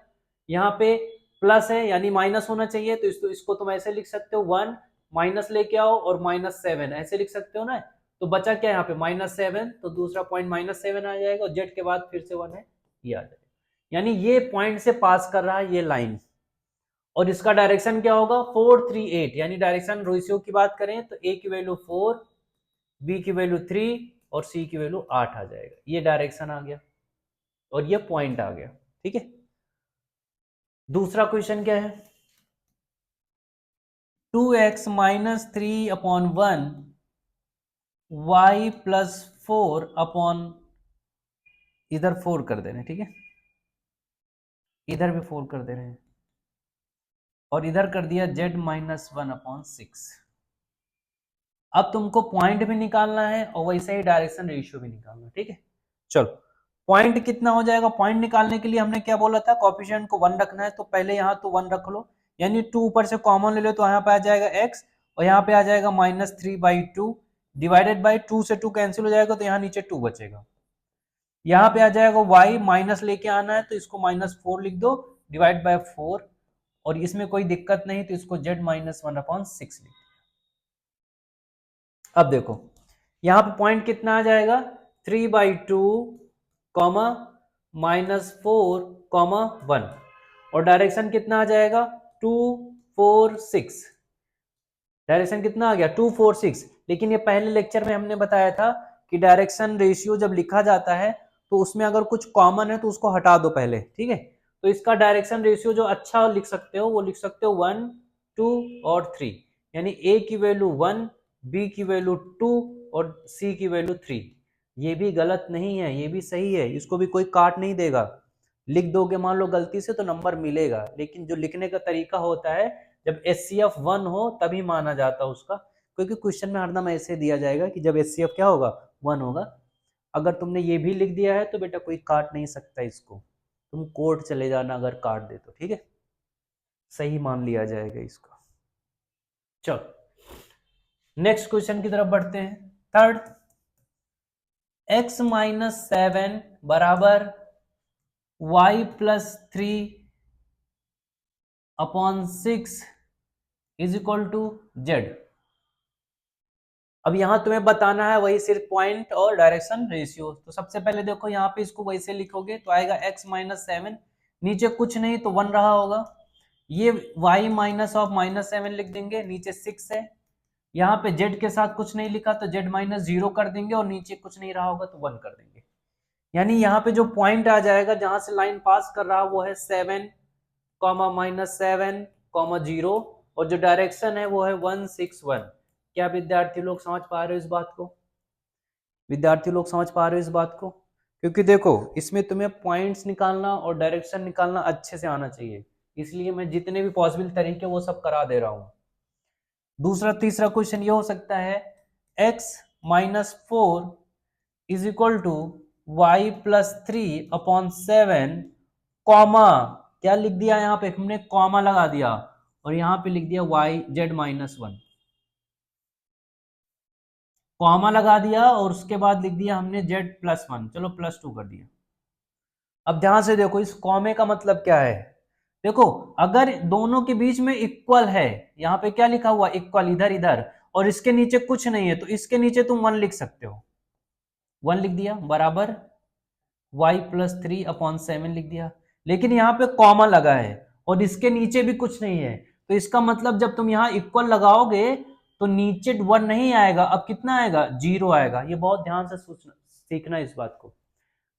यहाँ पे प्लस है यानी माइनस होना चाहिए, तो इसको तुम ऐसे लिख सकते हो 1 माइनस लेके आओ और माइनस 7 ऐसे लिख सकते हो ना। तो बचा क्या यहाँ पे माइनस 7, तो दूसरा पॉइंट माइनस 7 आ जाएगा और z के बाद फिर से 1 है, ये आ जाएगा। यानी ये पॉइंट से पास कर रहा है ये लाइन, और इसका डायरेक्शन क्या होगा 4 3 8, यानी डायरेक्शन रेशियो की बात करें तो a की वैल्यू 4, b की वैल्यू 3 और c की वैल्यू 8 आ जाएगा। ये डायरेक्शन आ गया और ये पॉइंट आ गया, ठीक है। दूसरा क्वेश्चन क्या है, 2x minus 3 upon 1 y plus 4 upon, इधर 4 कर दे रहे हैं, ठीक है, इधर भी 4 कर दे रहे हैं, और इधर कर दिया z माइनस 1 अपॉन 6। अब तुमको पॉइंट भी निकालना है और वैसे ही डायरेक्शन रेशियो भी निकालना है, ठीक है। चलो पॉइंट कितना हो जाएगा, पॉइंट निकालने के लिए हमने क्या बोला था, कोएफिशिएंट को 1 रखना है, तो पहले यहाँ तो 1 रख लो, यानी 2 ऊपर से कॉमन ले लो तो यहाँ पे आ जाएगा x और यहाँ पे आ जाएगा माइनस 3/2 डिवाइडेड बाई 2 से 2 कैंसिल हो जाएगा तो यहाँ नीचे 2 बचेगा। यहाँ पे आ जाएगा y माइनस लेके आना है तो इसको -4 लिख दो डिवाइड बाय 4, और इसमें कोई दिक्कत नहीं तो इसको z माइनस 1 अपॉन 6 लिख। अब देखो यहाँ पे पॉइंट कितना आ जाएगा 3/2 कॉमा -4 कॉमा 1, और डायरेक्शन कितना आ जाएगा 2 4 6, डायरेक्शन कितना आ गया 2 4 6। लेकिन ये पहले लेक्चर में हमने बताया था कि डायरेक्शन रेशियो जब लिखा जाता है तो उसमें अगर कुछ कॉमन है तो उसको हटा दो पहले, ठीक है। तो इसका डायरेक्शन रेशियो जो अच्छा लिख सकते हो वो लिख सकते हो 1 2 और 3, यानी a की वैल्यू 1, b की वैल्यू 2 और c की वैल्यू 3। ये भी गलत नहीं है, ये भी सही है, इसको भी कोई काट नहीं देगा। लिख दोगे मान लो गलती से तो नंबर मिलेगा, लेकिन जो लिखने का तरीका होता है जब HCF 1 हो तभी माना जाता है उसका, क्योंकि क्वेश्चन में हरदम ऐसे दिया जाएगा कि जब HCF क्या होगा 1 होगा। अगर तुमने ये भी लिख दिया है तो बेटा कोई काट नहीं सकता इसको, तुम कोर्ट चले जाना अगर काट दे तो, ठीक है, सही मान लिया जाएगा इसको। चलो नेक्स्ट क्वेश्चन की तरफ बढ़ते हैं, थर्ड, x माइनस 7 बराबर y plus 3 upon 6 is equal to z। अब यहां तुम्हें बताना है वही सिर्फ पॉइंट और डायरेक्शन रेशियो। तो सबसे पहले देखो यहाँ पे इसको वैसे लिखोगे तो आएगा x माइनस 7 नीचे कुछ नहीं तो 1 रहा होगा। ये y माइनस ऑफ -7 लिख देंगे, नीचे 6 है। यहाँ पे z के साथ कुछ नहीं लिखा तो z माइनस 0 कर देंगे और नीचे कुछ नहीं रहा होगा तो 1 कर देंगे। यानी यहाँ पे जो पॉइंट आ जाएगा जहां से लाइन पास कर रहा वो है 7, -7, 0 और जो डायरेक्शन है वो है 161। क्या विद्यार्थी लोग समझ पा रहे हो इस बात को? विद्यार्थी लोग समझ पा रहे हो इस बात को? क्योंकि देखो इसमें तुम्हें पॉइंट्स निकालना और डायरेक्शन निकालना अच्छे से आना चाहिए, इसलिए मैं जितने भी पॉसिबल तरीके वो सब करा दे रहा हूं। दूसरा तीसरा क्वेश्चन ये हो सकता है x minus 4 is equal to Y plus 3/7 comma, क्या लिख दिया यहाँ पे हमने, कॉमा लगा दिया और यहाँ पे लिख दिया y z माइनस 1, कॉमा लगा दिया और उसके बाद लिख दिया हमने z प्लस 1, चलो प्लस 2 कर दिया। अब ध्यान से देखो इस कॉमे का मतलब क्या है। देखो अगर दोनों के बीच में इक्वल है, यहाँ पे क्या लिखा हुआ इक्वल, इधर इधर, और इसके नीचे कुछ नहीं है तो इसके नीचे तुम 1 लिख सकते हो। 1 लिख दिया बराबर y प्लस 3/7 लिख दिया। लेकिन यहाँ पे कॉमा लगा है और इसके नीचे भी कुछ नहीं है तो इसका मतलब जब तुम यहाँ इक्वल लगाओगे तो नीचे 1 नहीं आएगा, अब कितना आएगा 0 आएगा। ये बहुत ध्यान से सीखना इस बात को।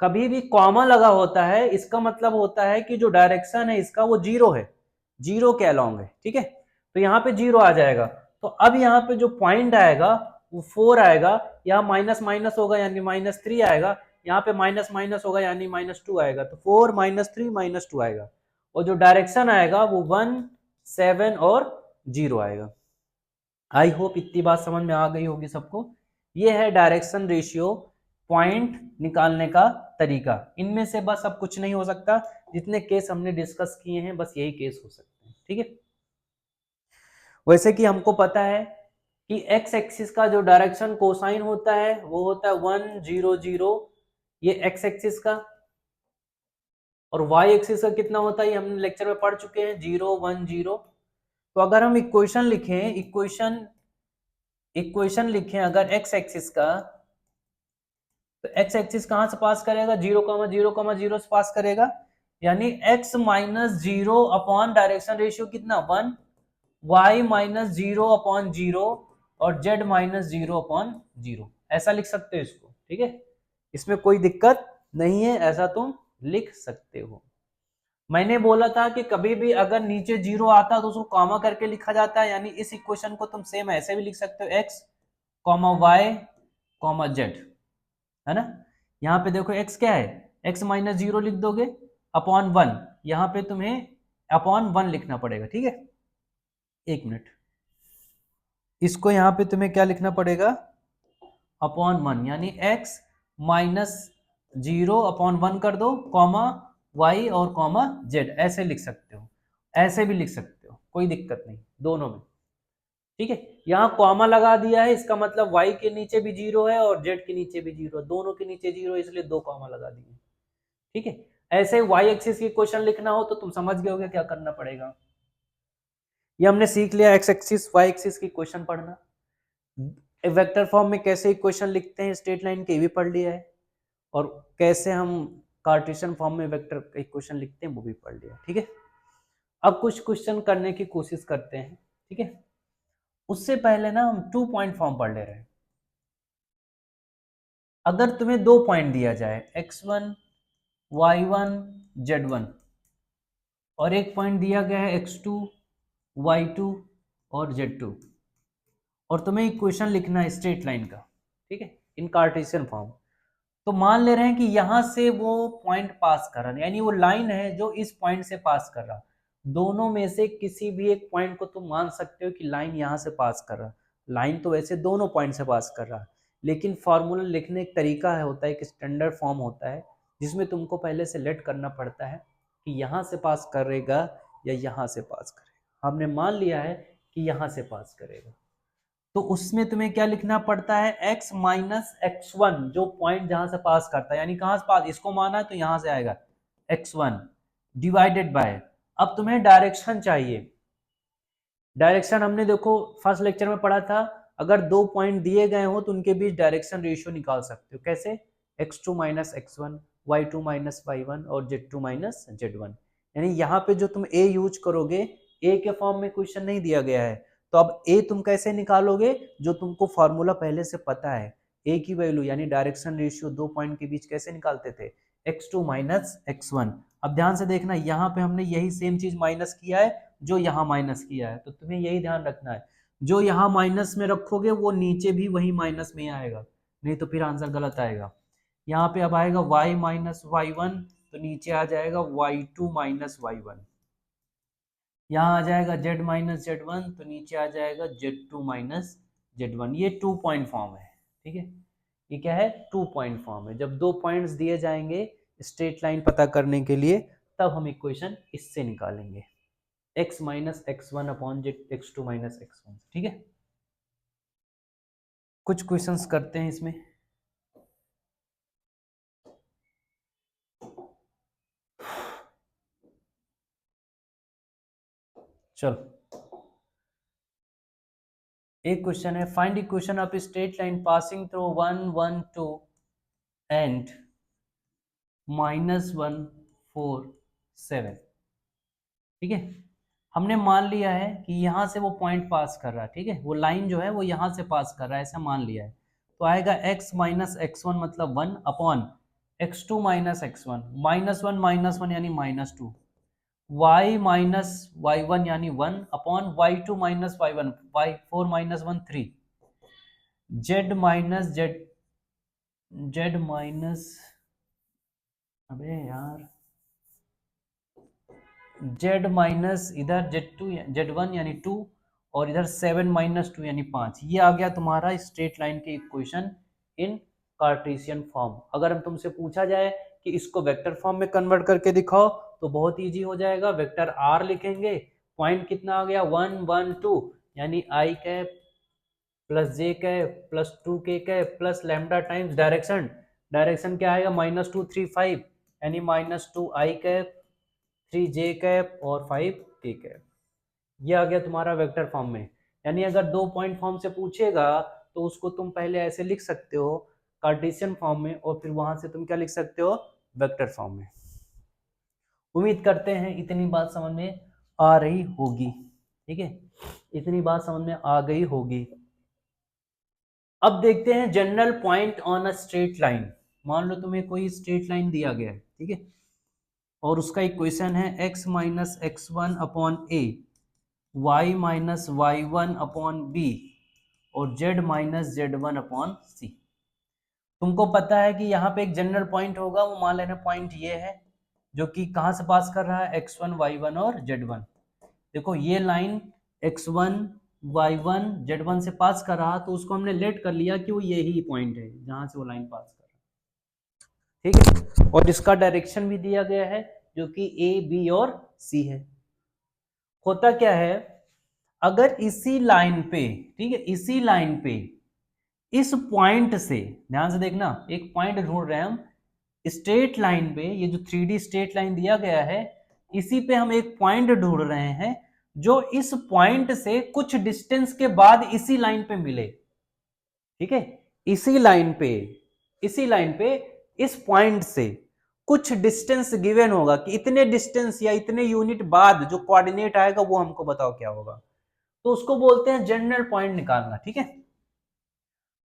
कभी भी कॉमा लगा होता है इसका मतलब होता है कि जो डायरेक्शन है इसका वो 0 है, 0 के अलोंग है, ठीक है। तो यहाँ पे 0 आ जाएगा। तो अब यहाँ पे जो पॉइंट आएगा वो 4 आएगा, यहाँ माइनस माइनस होगा यानी -3 आएगा, यहाँ पे माइनस माइनस होगा यानी -2 आएगा, तो 4 -3 -2 आएगा। और जो डायरेक्शन आएगा वो 1, 7 और 0 आएगा। आई होप इतनी बात समझ में आ गई होगी सबको। ये है डायरेक्शन रेशियो पॉइंट निकालने का तरीका। इनमें से बस अब कुछ नहीं हो सकता, जितने केस हमने डिस्कस किए हैं बस यही केस हो सकते हैं, ठीक है। वैसे कि हमको पता है कि एक्स एक्सिस का जो डायरेक्शन कोसाइन होता है वो होता है 1 0 0, ये एक्स एक्सिस का, और वाई एक्सिस का कितना होता है ये हमने लेक्चर में पढ़ चुके हैं 0 1 0। तो अगर हम इक्वेशन लिखें, इक्वेशन लिखें अगर एक्स एक्सिस का, तो एक्स एक्सिस कहां से पास करेगा 0,0,0 से पास करेगा, यानी x minus 0 upon direction ratio कितना 1, y माइनस 0/0 और z माइनस 0/0, ऐसा लिख सकते हो इसको, ठीक है। इसमें कोई दिक्कत नहीं है, ऐसा तुम लिख सकते हो। मैंने बोला था कि कभी भी अगर नीचे 0 आता तो उसको कॉमा करके लिखा जाता है, यानी इस इक्वेशन को तुम सेम ऐसे भी लिख सकते हो x, y, z, है ना। यहाँ पे देखो x क्या है, x माइनस 0 लिख दोगे अपॉन 1, यहाँ पे तुम्हें अपॉन 1 लिखना पड़ेगा, ठीक है। एक मिनट, इसको यहाँ पे तुम्हें क्या लिखना पड़ेगा अपॉन 1, यानी x माइनस 0/1 कर दो, कॉमा y और कॉमा z, ऐसे लिख सकते हो, ऐसे भी लिख सकते हो, कोई दिक्कत नहीं दोनों में, ठीक है। यहाँ कॉमा लगा दिया है, इसका मतलब y के नीचे भी 0 है और z के नीचे भी 0 है, दोनों के नीचे 0 है इसलिए 2 कॉमा लगा दिए, ठीक है। ऐसे y एक्सिस की क्वेश्चन लिखना हो तो तुम समझ गए होगे क्या करना पड़ेगा। ये हमने सीख लिया x एक्सिस y एक्सिस की क्वेश्चन पढ़ना, वेक्टर फॉर्म में कैसे इक्वेशन लिखते हैं स्ट्रेट लाइन के भी पढ़ लिया है, और कैसे हम कार्टेशियन फॉर्म में वेक्टर इक्वेशन लिखते हैं वो भी पढ़ लिया, ठीक है। अब कुछ क्वेश्चन करने की कोशिश करते हैं, ठीक है। उससे पहले ना हम 2 पॉइंट फॉर्म पढ़ ले रहे हैं। अगर तुम्हें 2 पॉइंट दिया जाए x1 y1 z1 और एक पॉइंट दिया गया है x2 y2 और z2, और तुम्हें इक्वेशन लिखना है स्ट्रेट लाइन का, ठीक है, इन कार्टेशियन फॉर्म, तो मान ले रहे हैं कि यहां से वो पॉइंट पास कर रहा है, यानी वो लाइन है जो इस पॉइंट से पास कर रहा है। दोनों में से किसी भी एक पॉइंट को तुम मान सकते हो कि लाइन यहां से पास कर रहा है। लाइन तो वैसे दोनों पॉइंट से पास कर रहा है, लेकिन फॉर्मूला लिखने एक तरीका है, होता है एक स्टैंडर्ड फॉर्म होता है जिसमें तुमको पहले से लेट करना पड़ता है कि यहाँ से पास करेगा या यहाँ से पास करेगा। हमने मान लिया है कि यहाँ से पास करेगा, तो उसमें तुम्हें क्या लिखना पड़ता है x माइनस x1, जो पॉइंट जहां से पास करता है, यानी कहां से पास, इसको माना तो यहां से आएगा x1 डिवाइडेड बाय, अब तुम्हें डायरेक्शन चाहिए। डायरेक्शन हमने देखो फर्स्ट लेक्चर में पढ़ा था, अगर 2 पॉइंट दिए गए हो तो उनके बीच डायरेक्शन रेशियो निकाल सकते हो, कैसे x2 minus x1, y2 minus y1 और z2 माइनस z1। यानी यहाँ पे जो तुम ए यूज करोगे, ए के फॉर्म में क्वेश्चन नहीं दिया गया है, तो अब ए तुम कैसे निकालोगे, जो तुमको फॉर्मूला पहले से पता है। ए की वैल्यू यानी डायरेक्शन रेशियो दो पॉइंट के बीच कैसे निकालते थे, x2 माइनस x1। अब ध्यान से देखना, यहाँ पे हमने यही सेम चीज माइनस किया है जो यहाँ माइनस किया है, तो तुम्हें यही ध्यान रखना है, जो यहाँ माइनस में रखोगे वो नीचे भी वही माइनस में आएगा, नहीं तो फिर आंसर गलत आएगा। यहाँ पे अब आएगा y माइनस y1, तो नीचे आ जाएगा y2 माइनस y1। यहाँ आ जाएगा z माइनस z1, तो नीचे आ जाएगा z2 माइनस z1। ये 2 पॉइंट फॉर्म है, ठीक है। ये क्या है, 2 पॉइंट फॉर्म है। जब 2 पॉइंट्स दिए जाएंगे स्ट्रेट लाइन पता करने के लिए, तब हम इक्वेशन इससे निकालेंगे, x minus x1 upon x2 minus x1, ठीक है। कुछ क्वेश्चंस करते हैं इसमें। चलो, एक क्वेश्चन है, find equation of straight line passing through 1 1 2 and -1 4 7, ठीक है। हमने मान लिया है कि यहाँ से वो पॉइंट पास कर रहा है, ठीक है, वो लाइन जो है वो यहाँ से पास कर रहा है, ऐसा मान लिया है। तो आएगा x माइनस x1 मतलब 1 अपॉन x2 माइनस x1, -1 यानी -2, y माइनस y1 यानी 1 upon y2 minus y1, y4 minus 1 3, z minus z minus, अबे यार, z माइनस इधर z2 z1 यानी 2, और इधर 7 माइनस 2 यानी 5। ये आ गया तुम्हारा स्ट्रेट लाइन के इक्वेशन इन कार्टेशियन फॉर्म। अगर हम तुमसे पूछा जाए कि इसको वेक्टर फॉर्म में कन्वर्ट करके दिखाओ, तो बहुत इजी हो जाएगा। वेक्टर r लिखेंगे, पॉइंट कितना आ गया 1 1 2, यानी i cap plus J cap plus 2k cap plus lambda times direction, direction क्या आएगा -2 3 5, यानी -2 i कैप 3 जे कैप और 5 के कैप। ये आ गया तुम्हारा वेक्टर फॉर्म में। यानी अगर 2 पॉइंट फॉर्म से पूछेगा तो उसको तुम पहले ऐसे लिख सकते हो कार्टेशियन फॉर्म में, और फिर वहां से तुम क्या लिख सकते हो, वेक्टर फॉर्म में। उम्मीद करते हैं इतनी बात समझ में आ रही होगी, ठीक है, इतनी बात समझ में आ गई होगी। अब देखते हैं general point on a straight line. मान लो तुम्हें कोई स्ट्रेट लाइन दिया गया है, ठीक है, और उसका इक्वेशन है x minus x1 upon A, y minus y1 upon B, और z minus z1 upon C. तुमको पता है कि यहाँ पे एक जनरल पॉइंट होगा, वो मान लेना पॉइंट ये है, जो कि कहाँ से पास कर रहा है, x1 y1 और z1। देखो ये लाइन x1 y1 z1 से पास कर रहा, तो उसको हमने लेट कर लिया कि वो यही पॉइंट है जहां से वो लाइन पास कर रहा, ठीक है। और इसका डायरेक्शन भी दिया गया है, जो कि ए बी और सी है। होता क्या है, अगर इसी लाइन पे, ठीक है, इसी लाइन पे इस पॉइंट से, ध्यान से देखना, एक पॉइंट ढूंढ रहे हैं हम स्ट्रेट लाइन पे, ये जो 3D स्ट्रेट लाइन दिया गया है, इसी पे हम एक पॉइंट ढूंढ रहे हैं जो इस पॉइंट से कुछ डिस्टेंस के बाद इसी लाइन पे मिले, ठीक है। इसी लाइन पे, इसी लाइन पे इस पॉइंट से कुछ डिस्टेंस गिवन होगा कि इतने डिस्टेंस या इतने यूनिट बाद जो कोऑर्डिनेट आएगा वो हमको बताओ क्या होगा, तो उसको बोलते हैं जनरल पॉइंट निकालना, ठीक है।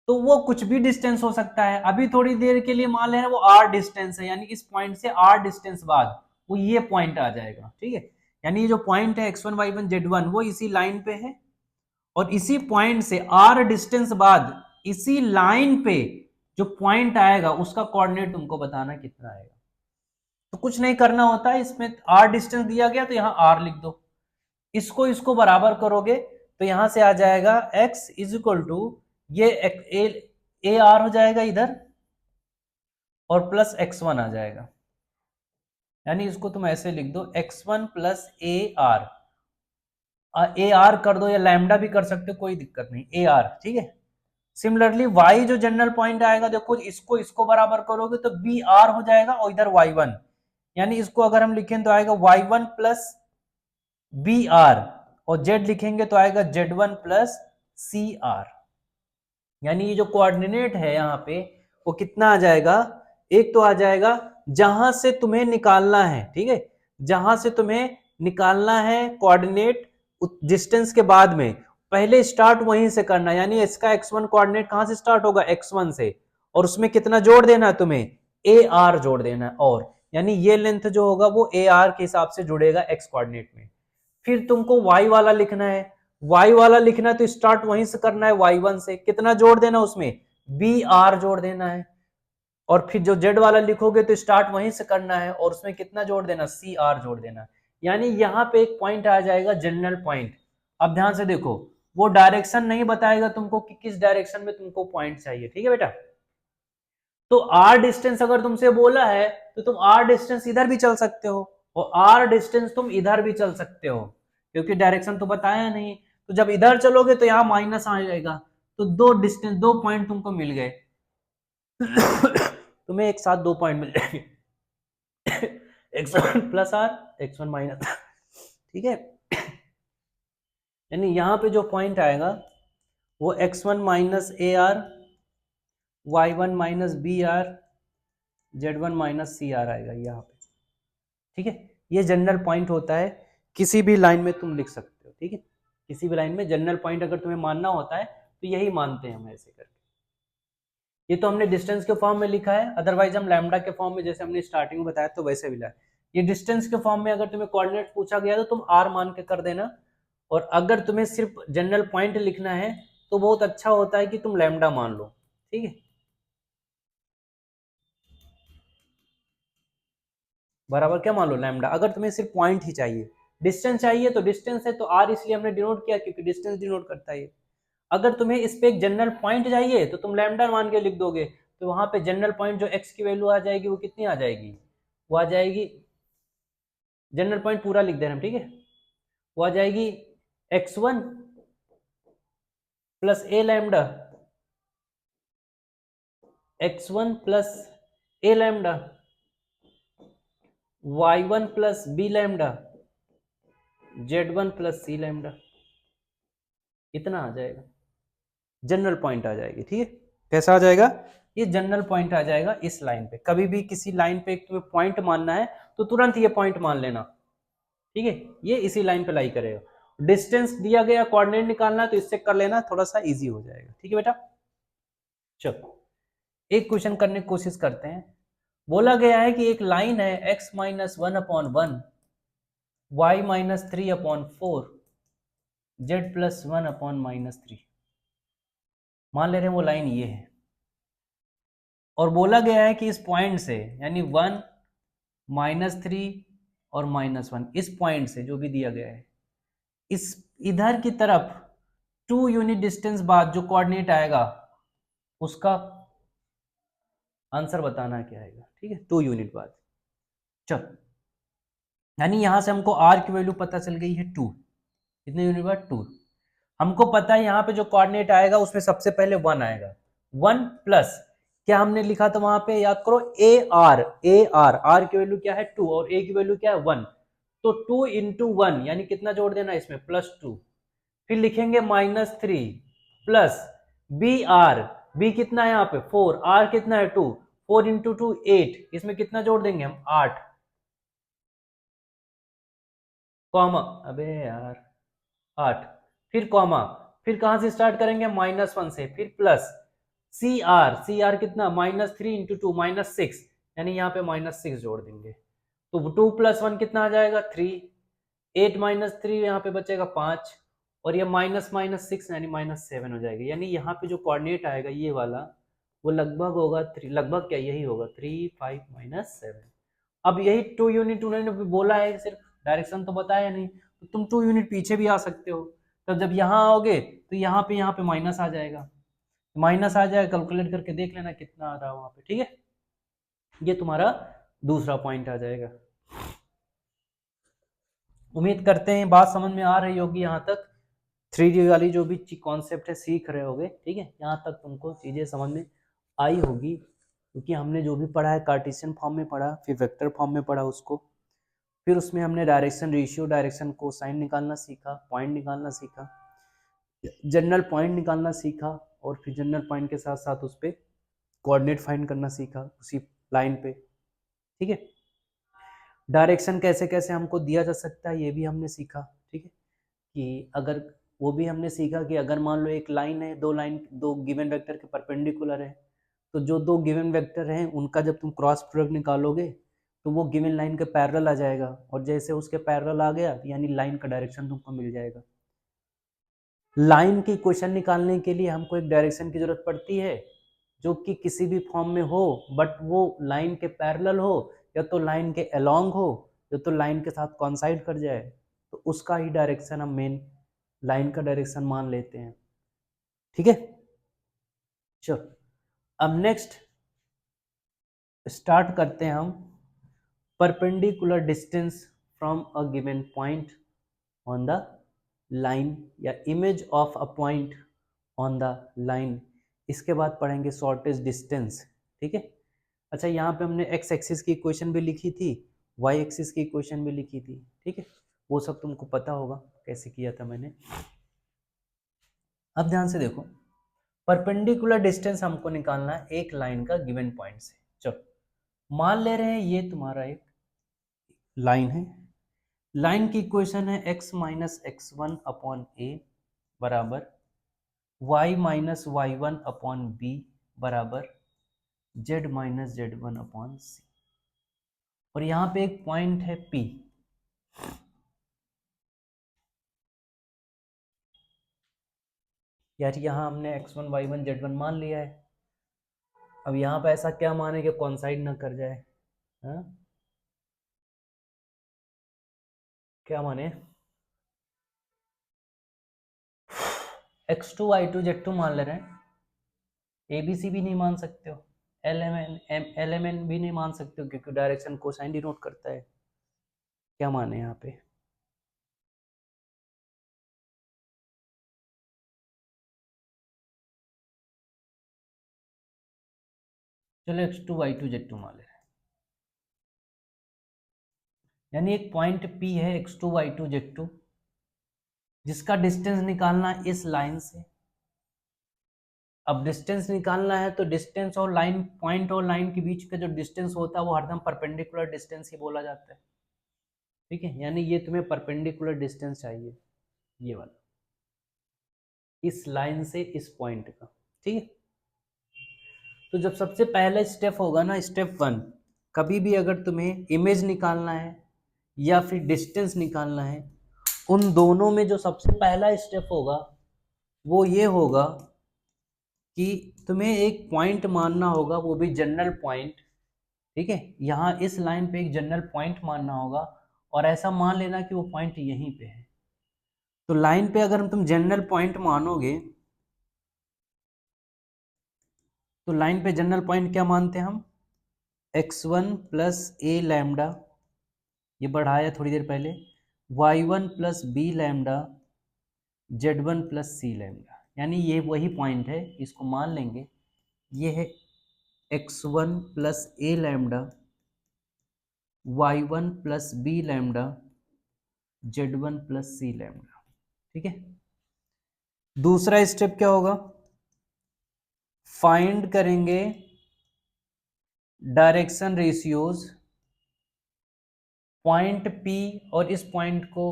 तो वो कुछ भी डिस्टेंस हो सकता है। अभी थोड़ी देर के लिए मान लेना वो r डिस्टेंस है, यानी इस पॉइंट से r डिस्टेंस बाद वो ये पॉइंट आ जाएगा, ठीक है। यानी ये जो पॉइंट है x1 y1 z1 वो इसी लाइन पे है, और इसी पॉइंट से r डिस्टेंस बाद इसी लाइन पे जो पॉइंट आएगा उसका कोऑर्डिनेट तुमको बताना कितना आएगा। तो कुछ नहीं करना होता है, इसमें r डिस्टेंस दिया गया तो यहाँ r लिख दो, इसको इसको बराबर करोगे तो यहां से आ जाएगा x इज इक्वल टू ये ए आर हो जाएगा इधर, और प्लस x1 आ जाएगा। यानी इसको तुम ऐसे लिख दो x1 प्लस ए आर कर दो, या लैम्डा भी कर सकते हो, कोई दिक्कत नहीं, ए आर, ठीक है। सिमिलरली y जो जनरल पॉइंट आएगा, देखो इसको इसको बराबर करोगे तो बी आर हो जाएगा, और इधर y1, यानी इसको अगर हम लिखें तो आएगा y1 प्लस बी आर, और z लिखेंगे तो आएगा z1 प्लस सी आर। यानी ये जो कोऑर्डिनेट है यहाँ पे वो कितना आ जाएगा, एक तो आ जाएगा जहां से तुम्हें निकालना है, ठीक है, जहां से तुम्हें निकालना है कोऑर्डिनेट डिस्टेंस के बाद में, पहले स्टार्ट वहीं से करना है। यानी इसका x1 कोऑर्डिनेट कहां से स्टार्ट होगा, x1 से, और उसमें कितना जोड़ देना है तुम्हें, AR जोड़ देना है। और यानी ये लेंथ जो होगा वो AR के हिसाब से जुड़ेगा x कोऑर्डिनेट में। फिर तुमको y वाला लिखना है, y वाला लिखना है तो स्टार्ट वहीं से करना है y1 से, कितना जोड़ देना उसमें, BR जोड़ देना है। और फिर जो जेड वाला लिखोगे तो स्टार्ट वहीं से करना है और उसमें कितना जोड़ देना, CR जोड़ देना। यानी यहां पे एक पॉइंट आ जाएगा जनरल पॉइंट। अब ध्यान से देखो, वो डायरेक्शन नहीं बताएगा तुमको कि किस डायरेक्शन में तुमको पॉइंट चाहिए, ठीक है बेटा। तो R डिस्टेंस अगर तुमसे बोला है तो तुम R डिस्टेंस इधर भी चल सकते हो और R डिस्टेंस तुम इधर भी चल सकते हो, क्योंकि डायरेक्शन तो बताया नहीं। तो जब इधर चलोगे तो यहां माइनस आ जाएगा, तो दो डिस्टेंस, दो पॉइंट तुमको मिल गए। तुम्हें एक साथ दो पॉइंट मिल जाएंगे, x1 plus are, x1 minus, ठीक है। यानी यहां पे जो पॉइंट आएगा वो x1 minus A R, y1 minus B R, z1 minus C R आएगा यहाँ पे, ठीक है। ये जनरल पॉइंट होता है, किसी भी लाइन में तुम लिख सकते हो, ठीक है। किसी भी लाइन में जनरल पॉइंट अगर तुम्हें मानना होता है तो यही मानते हैं हम ऐसे करके। ये तो हमने डिस्टेंस के फॉर्म में लिखा है, अदरवाइज हम लैम्डा के फॉर्म में, जैसे हमने स्टार्टिंग में बताया तो वैसे भी लिखा है। ये डिस्टेंस के फॉर्म में अगर तुम्हें कोऑर्डिनेट पूछा गया तो तुम r मान के कर देना, और अगर तुम्हें सिर्फ जनरल पॉइंट लिखना है तो बहुत अच्छा होता है कि तुम लैम्डा मान लो, ठीक है। बराबर क्या मान लो, लैम्डा। अगर तुम्हें सिर्फ पॉइंट ही चाहिए, डिस्टेंस चाहिए तो डिस्टेंस है तो r इसलिए हमने डिनोट किया क्योंकि डिस्टेंस डिनोट करता है। अगर तुम्हें इस पे एक जनरल पॉइंट चाहिए तो तुम लैम्डा मान के लिख दोगे, तो वहां पे जनरल पॉइंट जो x की वैल्यू आ जाएगी वो कितनी आ जाएगी, वो आ जाएगी, जनरल पॉइंट पूरा लिख देना, ठीक है। वो आ जाएगी x1 plus A lambda, x1 plus A lambda, y1 plus B lambda, z1 plus C lambda. इतना आ जाएगा, जनरल पॉइंट आ जाएगी, ठीक है। कैसा आ जाएगा, ये जनरल पॉइंट आ जाएगा इस लाइन पे। कभी भी किसी लाइन पे एक तुम्हें पॉइंट मानना है तो तुरंत ये पॉइंट मान लेना, ठीक है। ये इसी लाइन पे लाई करेगा। डिस्टेंस दिया गया, कोऑर्डिनेट निकालना है तो इससे कर लेना, थोड़ा सा इजी हो जाएगा, ठीक है बेटा। चलो एक क्वेश्चन करने की कोशिश करते हैं। बोला गया है कि एक लाइन है x minus 1/1, y minus 3/4, z plus 1/-3। मान ले रहे हैं वो लाइन ये है, और बोला गया है कि इस पॉइंट से, यानी 1, -3 और -1, इस पॉइंट से जो भी दिया गया है, इस इधर की तरफ 2 यूनिट डिस्टेंस बाद जो कोऑर्डिनेट आएगा उसका आंसर बताना क्या आएगा, ठीक है। 2 यूनिट बाद, चल, यानी यहां से हमको r की वैल्यू पता चल गई है 2, कितने यूनिट बाद 2। हमको पता है यहाँ पे जो कोऑर्डिनेट आएगा उसमें सबसे पहले 1 आएगा, 1 प्लस क्या हमने लिखा था वहां पे, याद करो, आर की वैल्यू क्या है 2 और a की वैल्यू क्या है 1, तो 2 इंटू 1 यानी कितना जोड़ देना इसमें, +2। फिर लिखेंगे -3 प्लस बी कितना है यहाँ पे 4, r कितना है 2, 4 इंटू 2 8, इसमें कितना जोड़ देंगे हम 8, कॉमा, अबे यार 8, फिर कॉमा, फिर कहां से स्टार्ट करेंगे, -1 से, फिर प्लस सी आर कितना, -3 इंटू 2 -6, यानी यहाँ पे -6 जोड़ देंगे, तो 2 + 1 कितना आ जाएगा 3, 8 - 3 यहाँ पे बचेगा 5, और ये -6 यानी -7 हो जाएगा। यानी यहाँ पे जो कोऑर्डिनेट आएगा ये वाला वो लगभग होगा 3, लगभग क्या यही होगा 3, 5 - 7। अब यही 2 यूनिट उन्होंने बोला है, सिर्फ डायरेक्शन तो बताया नहीं, तो तुम 2 यूनिट पीछे भी आ सकते हो। तो जब यहाँ आओगे तो यहाँ पे माइनस आ जाएगा, माइनस आ जाएगा, कैलकुलेट करके देख लेना कितना आ रहा है वहां पे, ठीक है। ये तुम्हारा दूसरा पॉइंट आ जाएगा। उम्मीद करते हैं बात समझ में आ रही होगी यहाँ तक, 3D वाली जो भी कॉन्सेप्ट है सीख रहे होगे, ठीक है। यहाँ तक तुमको चीजें समझ में आई होगी, क्योंकि हमने जो भी पढ़ा है कार्टेशियन फॉर्म में पढ़ा, फिर वेक्टर फॉर्म में पढ़ा उसको, फिर उसमें हमने डायरेक्शन रेशियो, डायरेक्शन कोसाइन निकालना सीखा, पॉइंट निकालना सीखा, जनरल पॉइंट निकालना सीखा, और फिर जनरल पॉइंट के साथ साथ उस पर कोऑर्डिनेट फाइंड करना सीखा उसी लाइन पे, ठीक है। डायरेक्शन कैसे कैसे हमको दिया जा सकता है ये भी हमने सीखा, ठीक है, कि अगर वो भी हमने सीखा कि अगर मान लो एक लाइन है, दो गिवन वेक्टर के परपेंडिकुलर है, तो जो दो गिवन वेक्टर हैं उनका जब तुम क्रॉस प्रोडक्ट निकालोगे तो वो गिवन लाइन के पैरेलल आ जाएगा, और जैसे उसके पैरेलल आ गया यानी लाइन का डायरेक्शन तुमको मिल जाएगा। लाइन की इक्वेशन निकालने के लिए हमको एक डायरेक्शन की जरूरत पड़ती है जो कि किसी भी फॉर्म में हो, बट वो लाइन के पैरेलल हो, या तो लाइन के अलोंग हो, या तो लाइन के साथ कॉन्साइड कर जाए, तो उसका ही डायरेक्शन हम मेन लाइन का डायरेक्शन मान लेते हैं, ठीक है। चलो अब नेक्स्ट स्टार्ट करते हैं हम perpendicular distance from a given point on the line, या image of a point on the line. इसके बाद पढ़ेंगे शॉर्टेस्ट डिस्टेंस, ठीक है। अच्छा, यहाँ पे हमने एक्स एक्सिस की इक्वेशन भी लिखी थी, वाई एक्सिस की इक्वेशन भी लिखी थी, ठीक है, वो सब तुमको पता होगा कैसे किया था मैंने। अब ध्यान से देखो, परपेंडिकुलर डिस्टेंस हमको निकालना है एक लाइन का गिवन पॉइंट से। चलो मान ले रहे हैं ये तुम्हारा एक लाइन है, लाइन की इक्वेशन है x minus X one upon A बराबर y minus Y one upon B बराबर z minus Z one upon C, और यहाँ पे एक पॉइंट है P। यार यहाँ हमने x1 y1 z1 मान लिया है, अब यहाँ पे ऐसा क्या माने कि कॉन्साइड ना कर जाए, हाँ क्या माने, x2 y2 z2 मान ले रहे हैं, ABC भी नहीं मान सकते हो, LMN भी नहीं मान सकते हो क्योंकि डायरेक्शन कोसाइन डिनोट करता है। क्या माने यहाँ पे, चलो x2 y2 z2 मान ले रहे हैं, यानी एक पॉइंट P है x2 y2 z2 जिसका डिस्टेंस निकालना इस लाइन से। अब डिस्टेंस निकालना है तो डिस्टेंस और लाइन, पॉइंट और लाइन के बीच का जो डिस्टेंस होता है वो हरदम परपेंडिकुलर डिस्टेंस ही बोला जाता है, ठीक है। यानी ये तुम्हें परपेंडिकुलर डिस्टेंस चाहिए, ये वाला, इस लाइन से इस पॉइंट का, ठीक है। तो जब सबसे पहला स्टेप होगा ना, स्टेप वन, कभी भी अगर तुम्हें इमेज निकालना है या फिर डिस्टेंस निकालना है, उन दोनों में जो सबसे पहला स्टेप होगा वो ये होगा कि तुम्हें एक पॉइंट मानना होगा, वो भी जनरल पॉइंट, ठीक है। यहाँ इस लाइन पे एक जनरल पॉइंट मानना होगा, और ऐसा मान लेना कि वो पॉइंट यहीं पे है। तो लाइन पे अगर तुम जनरल पॉइंट मानोगे तो लाइन पे जनरल पॉइंट क्या मानते हैं हम, x1 प्लस ए लैम्डा, ये बढ़ाया थोड़ी देर पहले, y1 plus B lambda, z1 plus C lambda, यानी ये वही पॉइंट है, इसको मान लेंगे। ये है x1 plus A lambda, y1 plus B lambda, z1 plus C lambda, ठीक है। दूसरा स्टेप क्या होगा, फाइंड करेंगे डायरेक्शन रेशियोज पॉइंट P और इस पॉइंट को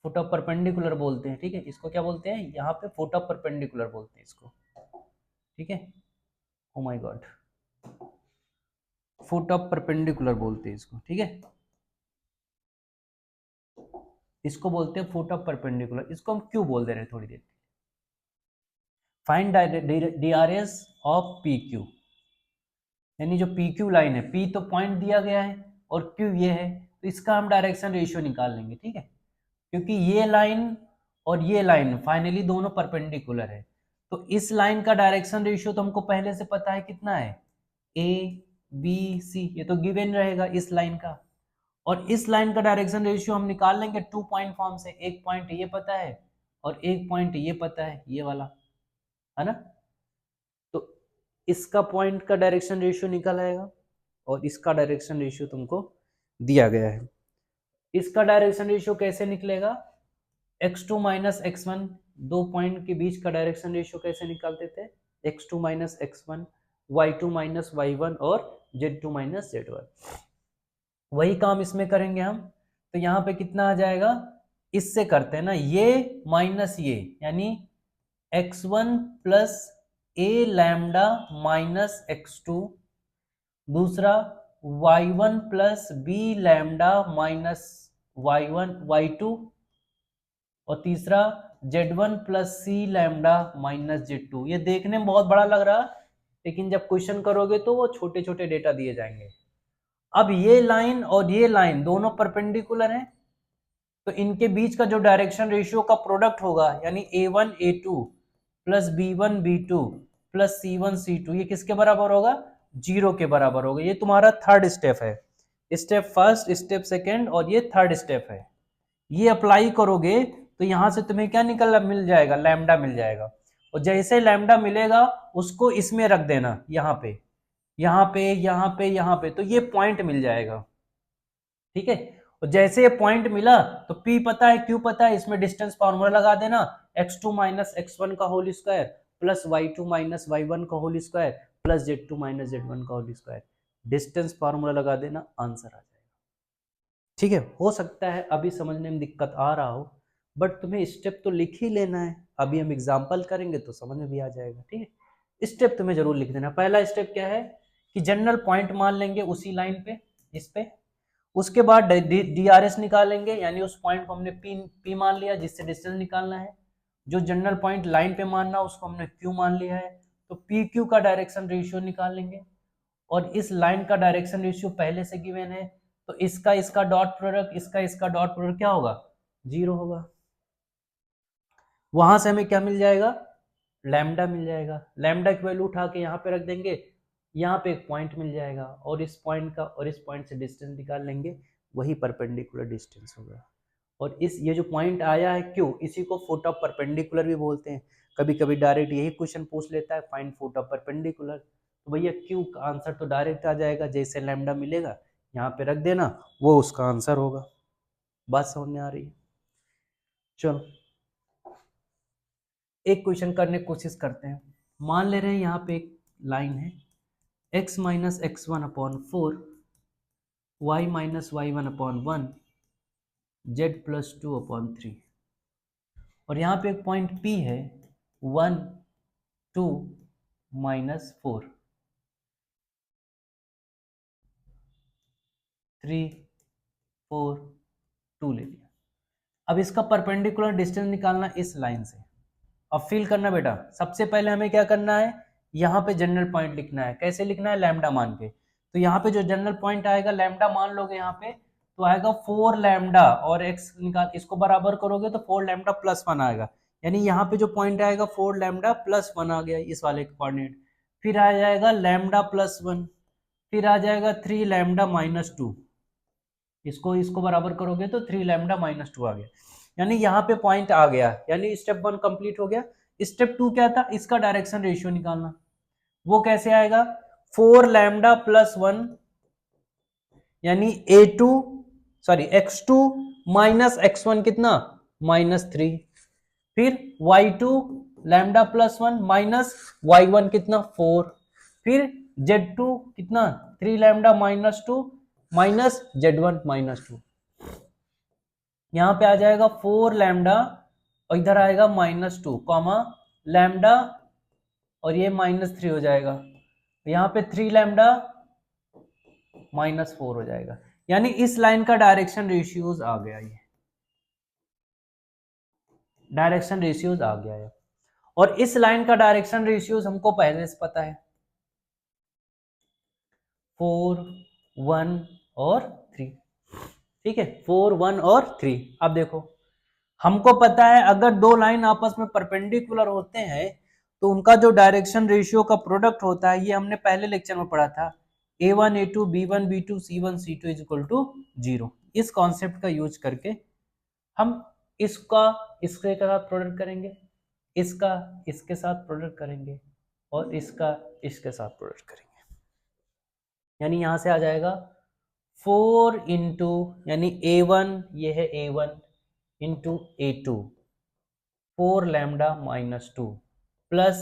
फुट ऑफ परपेंडिकुलर बोलते हैं, ठीक है। इसको क्या बोलते हैं, यहाँ पे फुट ऑफ परपेंडिकुलर बोलते हैं इसको, ठीक है। Oh my God, foot of perpendicular बोलते हैं इसको, ठीक है। इसको बोलते हैं फुट ऑफ परपेंडिकुलर। इसको हम क्यों बोल दे रहे हैं थोड़ी देर, फाइंड DRS ऑफ PQ, यानी जो PQ लाइन है, P तो पॉइंट दिया गया है और Q ये है, तो इसका हम डायरेक्शन रेशियो निकाल लेंगे, ठीक है। क्योंकि ये लाइन और ये लाइन फाइनली दोनों परपेंडिकुलर है, तो इस लाइन का डायरेक्शन रेशियो तो हमको पहले से पता है कितना है, ABC, ये तो गिवन रहेगा इस लाइन का, और इस लाइन का डायरेक्शन रेशियो हम निकाल लेंगे 2 पॉइंट फॉर्म से, एक पॉइंट ये पता है और एक पॉइंट ये पता है, ये वाला है ना। तो इसका पॉइंट का डायरेक्शन रेशियो निकल आएगा और इसका डायरेक्शन रेशियो तुमको दिया गया है। इसका डायरेक्शन रेशियो कैसे निकलेगा, x2 माइनस x1, दो पॉइंट के बीच का डायरेक्शन रेशियो कैसे निकालते थे, x2 minus x1, y2 minus y1 और z2 माइनस z1। वही काम इसमें करेंगे हम। तो यहाँ पे कितना आ जाएगा, इससे करते हैं ना, ये माइनस ये, यानी x1 plus A lambda minus x2, दूसरा y1 plus B lambda minus y2, और तीसरा z1 plus C lambda minus z2। ये देखने में बहुत बड़ा लग रहा, लेकिन जब क्वेश्चन करोगे तो वो छोटे छोटे डेटा दिए जाएंगे। अब ये लाइन और ये लाइन दोनों परपेंडिकुलर हैं, तो इनके बीच का जो डायरेक्शन रेशियो का प्रोडक्ट होगा, यानी a1 a2 plus b1 b2 plus c1 c2, ये किसके बराबर होगा, 0 के बराबर होगा। ये तुम्हारा थर्ड स्टेप है, स्टेप फर्स्ट, स्टेप सेकेंड, और ये थर्ड स्टेप है। ये अप्लाई करोगे तो यहां से तुम्हें क्या मिल जाएगा, लैम्डा मिल जाएगा। और जैसे लैम्डा मिलेगा उसको इसमें रख देना, यहाँ पे यहाँ पे यहाँ पे यहाँ पे, तो ये पॉइंट मिल जाएगा। ठीक है, और जैसे ये पॉइंट मिला तो P पता है, Q पता है, इसमें डिस्टेंस फार्मूला लगा देना, x2 माइनस x1 का whole square plus y2 minus y1 का whole square plus z2 minus z1 का होल स्क्वायर। डिस्टेंस फार्मूला लगा देना, आंसर आ जाएगा। ठीक है, हो सकता है अभी समझने में दिक्कत आ रहा हो, बट तुम्हें स्टेप तो लिख ही लेना है। अभी हम एग्जाम्पल करेंगे तो समझ में भी आ जाएगा। ठीक है, स्टेप तुम्हें जरूर लिख देना। पहला स्टेप क्या है कि जनरल पॉइंट मान लेंगे उसी लाइन पे, इस पे। उसके बाद DRS निकालेंगे, यानी उस पॉइंट को हमने P मान लिया जिससे डिस्टेंस निकालना है। जो जनरल पॉइंट लाइन पे मानना उसको हमने Q मान लिया है, तो PQ का डायरेक्शन रेशियो निकाल लेंगे। और इस लाइन का डायरेक्शन रेशियो पहले से गिवन है, तो इसका डॉट प्रोडक्ट, इसका डॉट प्रोडक्ट क्या होगा, 0 होगा। वहां से हमें क्या मिल जाएगा, लैम्डा मिल जाएगा। लैम्डा की वैल्यू उठा के यहाँ पे रख देंगे, यहाँ पे एक पॉइंट मिल जाएगा, और इस पॉइंट का और इस पॉइंट से डिस्टेंस निकाल लेंगे, वही परपेंडिकुलर डिस्टेंस होगा। और ये जो पॉइंट आया है क्यों, इसी को फुट ऑफ परपेंडिकुलर भी बोलते हैं। कभी कभी डायरेक्ट यही क्वेश्चन पूछ लेता है, फाइंड फुट ऑफ परपेंडिकुलर। तो भैया क्यू का आंसर तो डायरेक्ट आ जाएगा, जैसे लैम्डा मिलेगा यहाँ पे रख देना, वो उसका आंसर होगा। बात समझ में आ रही है? चलो एक क्वेश्चन करने की कोशिश करते हैं। मान ले रहे हैं यहाँ पे एक लाइन है, x minus x1 upon 4, y minus y1 upon 1, z plus 2 upon 3, और यहाँ पे एक पॉइंट P है 1 2 माइनस 4 3 4 2 ले लिया। अब इसका परपेंडिकुलर डिस्टेंस निकालना इस लाइन से। अब फील करना बेटा, सबसे पहले हमें क्या करना है, यहाँ पे जनरल पॉइंट लिखना है। कैसे लिखना है, लैम्डा मान के। तो यहाँ पे जो जनरल पॉइंट आएगा, लैम्डा मान लोगे यहाँ पे, तो आएगा 4 लैम्डा, और x निकाल, इसको बराबर करोगे तो 4 लैम्डा प्लस 1 आएगा। यानी यहाँ पे जो पॉइंट आएगा 4 लैम्डा प्लस 1 आ गया इस वाले कोऑर्डिनेट। फिर आ जाएगा लैम्डा प्लस 1, फिर आ जाएगा 3 लैम्डा माइनस 2, इसको इसको बराबर करोगे तो 3 लैम्डा माइनस 2 आ गया। यानी यहाँ पे पॉइंट आ गया, यानी स्टेप 1 कंप्लीट हो गया। स्टेप 2 क्या था, इसका डायरेक्शन रेशियो निकालना। वो कैसे आएगा, 4 लैम्डा प्लस 1, यानी x2 माइनस x1 कितना, -3, फिर y2 lambda plus 1 minus y1 कितना 4, फिर z2 कितना 3 lambda minus 2 minus z1 minus 2। यहाँ पे आ जाएगा 4 लैम्डा, और इधर आएगा -2 कॉमा लैम्डा, और ये -3 हो जाएगा। यहाँ पे 3 लैम्डा -4 हो जाएगा। यानी इस लाइन का डायरेक्शन रेशियोज आ गया, ये डायरेक्शन रेशियोज आ गया है। और इस लाइन का डायरेक्शन रेशियोज हमको पहले से पता है, 4 1 और 3। ठीक है, 4 1 और 3। अब देखो, हमको पता है अगर दो लाइन आपस में परपेंडिकुलर होते हैं तो उनका जो डायरेक्शन रेशियो का प्रोडक्ट होता है, ये हमने पहले लेक्चर में पढ़ा था, a1 a2 b1 b2 c1 c2 is equal to 0। इस कॉन्सेप्ट का यूज करके हम इसका इसके साथ प्रोडक्ट करेंगे, इसका इसके साथ प्रोडक्ट करेंगे, और इसका इसके साथ प्रोडक्ट करेंगे। यानी यहां से आ जाएगा 4 इंटू, यानी a1, ये है a1 into a2, 4 lambda -2 plus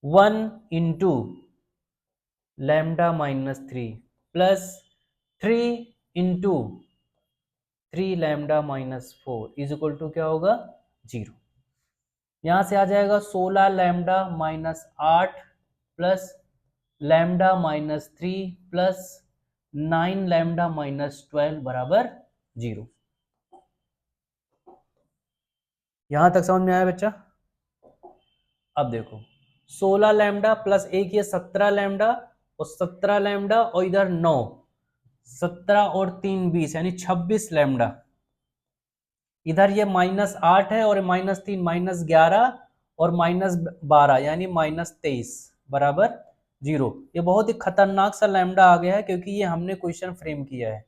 1 into lambda -3 plus 3 into 3 lambda minus 4 is equal to क्या होगा 0। यहां से आ जाएगा 16 lambda minus 8 plus lambda minus 3 plus 9 lambda minus 12 बराबर 0। यहां तक समझ में आया बच्चा? अब देखो 16 लैम्डा प्लस एक ये 17 लैम्डा और 17 लैम्डा और इधर 9, 17 और 3 20 यानी 26 लैम्डा। इधर ये -8 है और -3 -11 और -12 यानी -23 बराबर 0। ये बहुत ही खतरनाक सा लैम्डा आ गया है क्योंकि ये हमने क्वेश्चन फ्रेम किया है।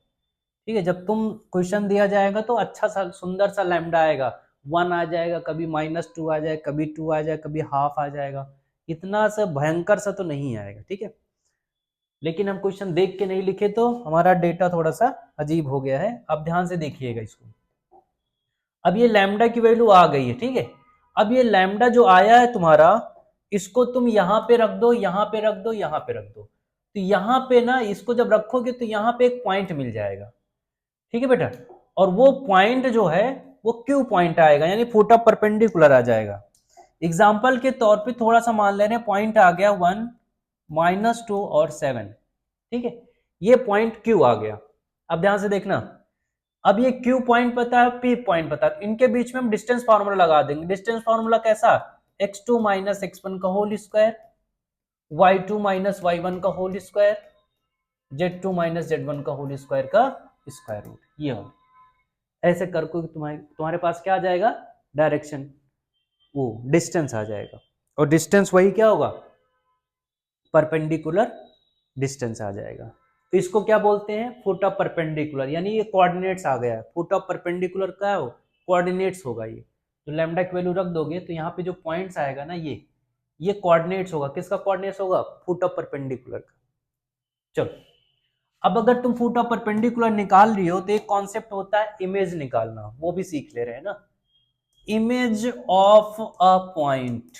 ठीक है, जब तुम क्वेश्चन दिया जाएगा तो अच्छा सा सुंदर सा लैम्डा आएगा, 1 आ जाएगा, कभी -2 आ जाए, कभी 2 आ जाए, कभी हाफ आ जाएगा। इतना सा भयंकर सा तो नहीं आएगा। ठीक है, लेकिन हम क्वेश्चन देख के नहीं लिखे तो हमारा डेटा थोड़ा सा अजीब हो गया है। अब ध्यान से देखिएगा इसको। अब ये लैम्डा की वैल्यू आ गई है। ठीक है, अब ये लैम्डा जो आया है तुम्हारा, इसको तुम यहां पे रख दो, यहां पे रख दो, यहां पे रख दो। तो यहां पे ना इसको जब रखोगे तो यहां पे एक पॉइंट मिल जाएगा। ठीक है बेटा, और वो पॉइंट जो है वो क्यू पॉइंट आएगा, यानी फुट ऑफ परपेंडिकुलर आ जाएगा। एग्जाम्पल के तौर पे थोड़ा सा मान ले रहे हैं, पॉइंट आ गया 1 -2 और 7। ठीक है, ये पॉइंट क्यू आ गया। अब ध्यान से देखना, अब ये क्यू पॉइंट पता है, पी पॉइंट पता है, इनके बीच में हम डिस्टेंस फार्मूला लगा देंगे। डिस्टेंस फार्मूला कैसा, x2 माइनस x1 का whole square, y2 minus y1 का whole square, z2 minus z1 का होल स्क्वायर का स्क्वायर रूट। ये हो ऐसे करके तुम्हारे पास क्या आ जाएगा, डायरेक्शन, वो डिस्टेंस आ जाएगा। और डिस्टेंस वही क्या होगा, परपेंडिकुलर डिस्टेंस आ जाएगा। तो इसको क्या बोलते हैं, फुट ऑफ परपेंडिकुलर, यानी ये कोऑर्डिनेट्स आ गया है। फुट ऑफ परपेंडिकुलर क्या हो, कोऑर्डिनेट्स होगा। ये जो लैम्डा की वैल्यू रख दोगे तो यहाँ पे जो पॉइंट्स आएगा ना, ये कोऑर्डिनेट्स होगा। किसका कोऑर्डिनेट्स होगा, फुट ऑफ परपेंडिकुलर का। चलो, अब अगर तुम फुट ऑफ परपेंडिकुलर निकाल रही हो तो एक कॉन्सेप्ट होता है इमेज निकालना, वो भी सीख ले रहे हैं ना। Image of a point.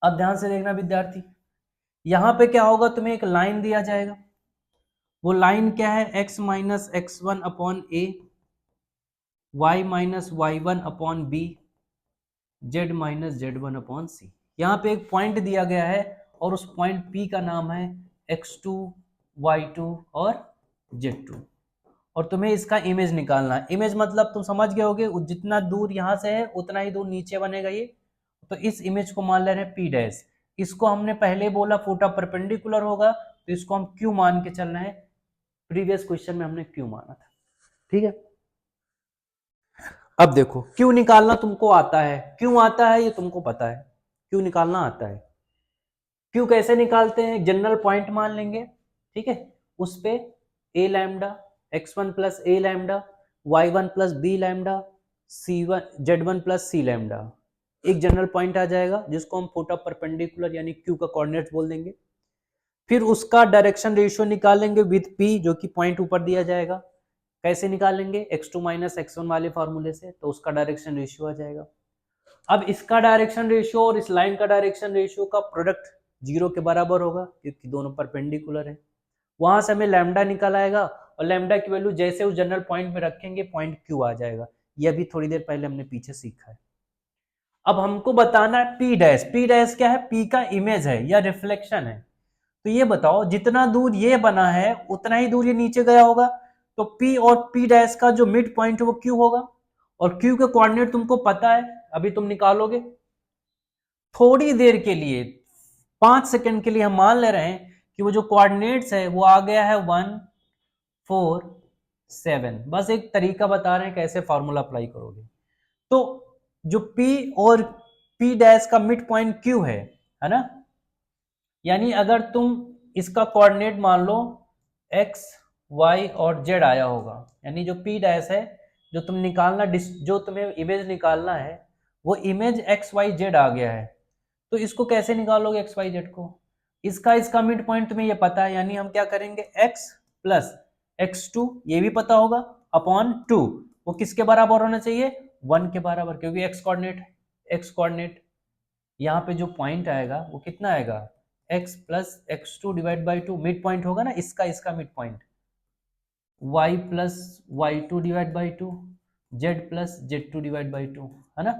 अब ध्यान से देखना विद्यार्थी, यहां पे क्या होगा, तुम्हें एक लाइन दिया जाएगा। वो लाइन क्या है, x minus x1 upon A, y minus y1 upon B, z minus z1 upon C. यहाँ पे एक पॉइंट दिया गया है और उस पॉइंट P का नाम है x2, y2 और z2। और तुम्हें इसका इमेज निकालना है। इमेज मतलब तुम समझ गए होगे, जितना दूर यहाँ से है उतना ही दूर नीचे बनेगा ये। तो इस इमेज को मान ले रहे हैं P डैश। इसको हमने पहले बोला फुट ऑफ परपेंडिकुलर होगा, तो इसको हम Q मान के चल रहे हैं। प्रीवियस क्वेश्चन में हमने Q माना था। ठीक है, अब देखो Q निकालना तुमको आता है, क्यों आता है ये तुमको पता है, Q निकालना आता है। Q कैसे निकालते हैं, जनरल पॉइंट मान लेंगे। ठीक है, उस पे a lambda, x1 plus a lambda, y1 plus b lambda, c1 z1 plus c lambda, एक जनरल पॉइंट आ जाएगा जिसको हम फुट ऑफ परपेंडिकुलर यानी Q का कोऑर्डिनेट बोल देंगे। फिर उसका डायरेक्शन रेशियो निकालेंगे विद P, जो कि पॉइंट ऊपर दिया जाएगा। कैसे निकालेंगे, x2 माइनस x1 वाले फॉर्मूले से, तो उसका डायरेक्शन रेशियो आ जाएगा। अब इसका डायरेक्शन रेशियो और इस लाइन का डायरेक्शन रेशियो का प्रोडक्ट 0 के बराबर होगा क्योंकि दोनों परपेंडिकुलर है। वहां से हमें लैम्डा निकल आएगा और लैम्डा की वैल्यू जैसे उस जनरल पॉइंट में रखेंगे पॉइंट Q आ जाएगा। यह भी थोड़ी देर पहले हमने पीछे सीखा है। अब हमको बताना है P डैश। P डैश क्या है, P का इमेज है या रिफ्लेक्शन है। तो ये बताओ, जितना दूर ये बना है उतना ही दूर ये नीचे गया होगा, तो P और P डैश का जो मिड पॉइंट है वो Q होगा। और Q के कोऑर्डिनेट तुमको पता है, अभी तुम निकालोगे। थोड़ी देर के लिए 5 सेकंड के लिए हम मान ले रहे हैं कि वो जो कोऑर्डिनेट्स है वो आ गया है 1 4 7। बस एक तरीका बता रहे हैं कैसे फॉर्मूला अप्लाई करोगे। तो जो P और P डैश का मिड पॉइंट Q है ना, यानी अगर तुम इसका कोऑर्डिनेट मान लो x y और z आया होगा, यानी जो P डैश है, जो तुम निकालना, जो तुम्हें इमेज निकालना है वो इमेज x y z आ गया है। तो इसको कैसे निकालोगे x y z को, इसका मिड पॉइंट तुम्हें ये पता है, यानी हम क्या करेंगे x प्लस x2, ये भी पता होगा, अपॉन 2। वो किसके बराबर होना चाहिए, 1 के बराबर, क्योंकि x कोऑर्डिनेट यहाँ पे जो पॉइंट आएगा वो कितना आएगा, x plus x2 divide by 2, mid point होगा ना इसका mid point, y plus y2 divide by 2, z plus z2 divide by 2, है ना।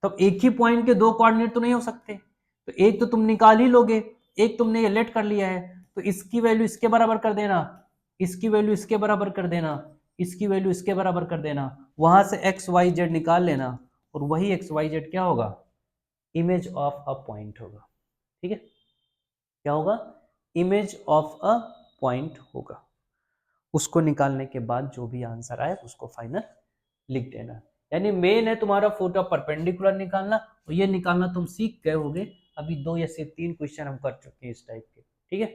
तो एक ही पॉइंट के दो कोऑर्डिनेट तो नहीं हो सकते, तो एक तो तुम निकाल ही लोगे, एक तुमने ये लेट कर लिया है, तो इसकी वैल्यू इसके बराबर कर देना, इसकी वैल्यू इसके बराबर कर देना, इसकी वैल्यू इसके बराबर कर देना, वहां से एक्स वाई जेड निकाल लेना, और वही एक्स वाई जेड क्या होगा, इमेज ऑफ अ पॉइंट होगा। ठीक है, क्या होगा, इमेज ऑफ अ पॉइंट होगा। उसको निकालने के बाद जो भी आंसर आए उसको फाइनल लिख देना। यानी मेन है तुम्हारा फुट ऑफ परपेंडिकुलर निकालना, और ये निकालना तुम सीख गए होगे, अभी 2 या से 3 क्वेश्चन हम कर चुके हैं इस टाइप के। ठीक है,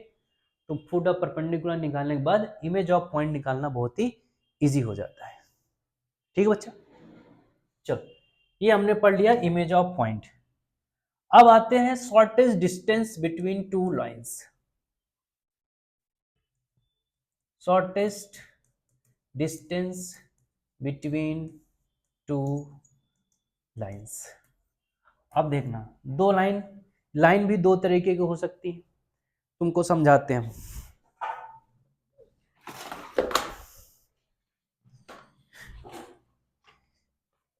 तो फुट ऑफ परपेंडिकुलर निकालने के बाद इमेज ऑफ पॉइंट निकालना बहुत ही इजी हो जाता है। ठीक है बच्चा, चलो ये हमने पढ़ लिया इमेज ऑफ पॉइंट। अब आते हैं shortest distance between two lines. Shortest distance between two lines. अब देखना, दो लाइन भी दो तरीके की हो सकती है, तुमको समझाते हैं।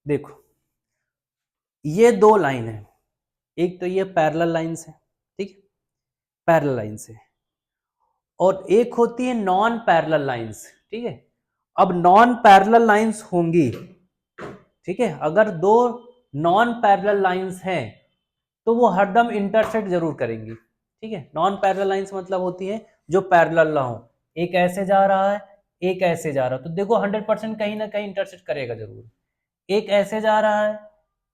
देखो ये दो लाइन है, एक तो ये पैरेलल लाइंस है, ठीक है, पैरेलल लाइंस है, और एक होती है नॉन पैरेलल लाइंस। ठीक है, अब नॉन पैरेलल लाइंस होंगी, ठीक है, अगर दो नॉन पैरेलल लाइंस हैं तो वो हरदम इंटरसेक्ट जरूर करेंगी। ठीक है, नॉन पैरेलल लाइंस मतलब होती है जो पैरेलल ना हो, एक ऐसे जा रहा है एक ऐसे जा रहा है, तो देखो 100% कहीं ना कहीं इंटरसेक्ट करेगा जरूर। एक ऐसे जा रहा है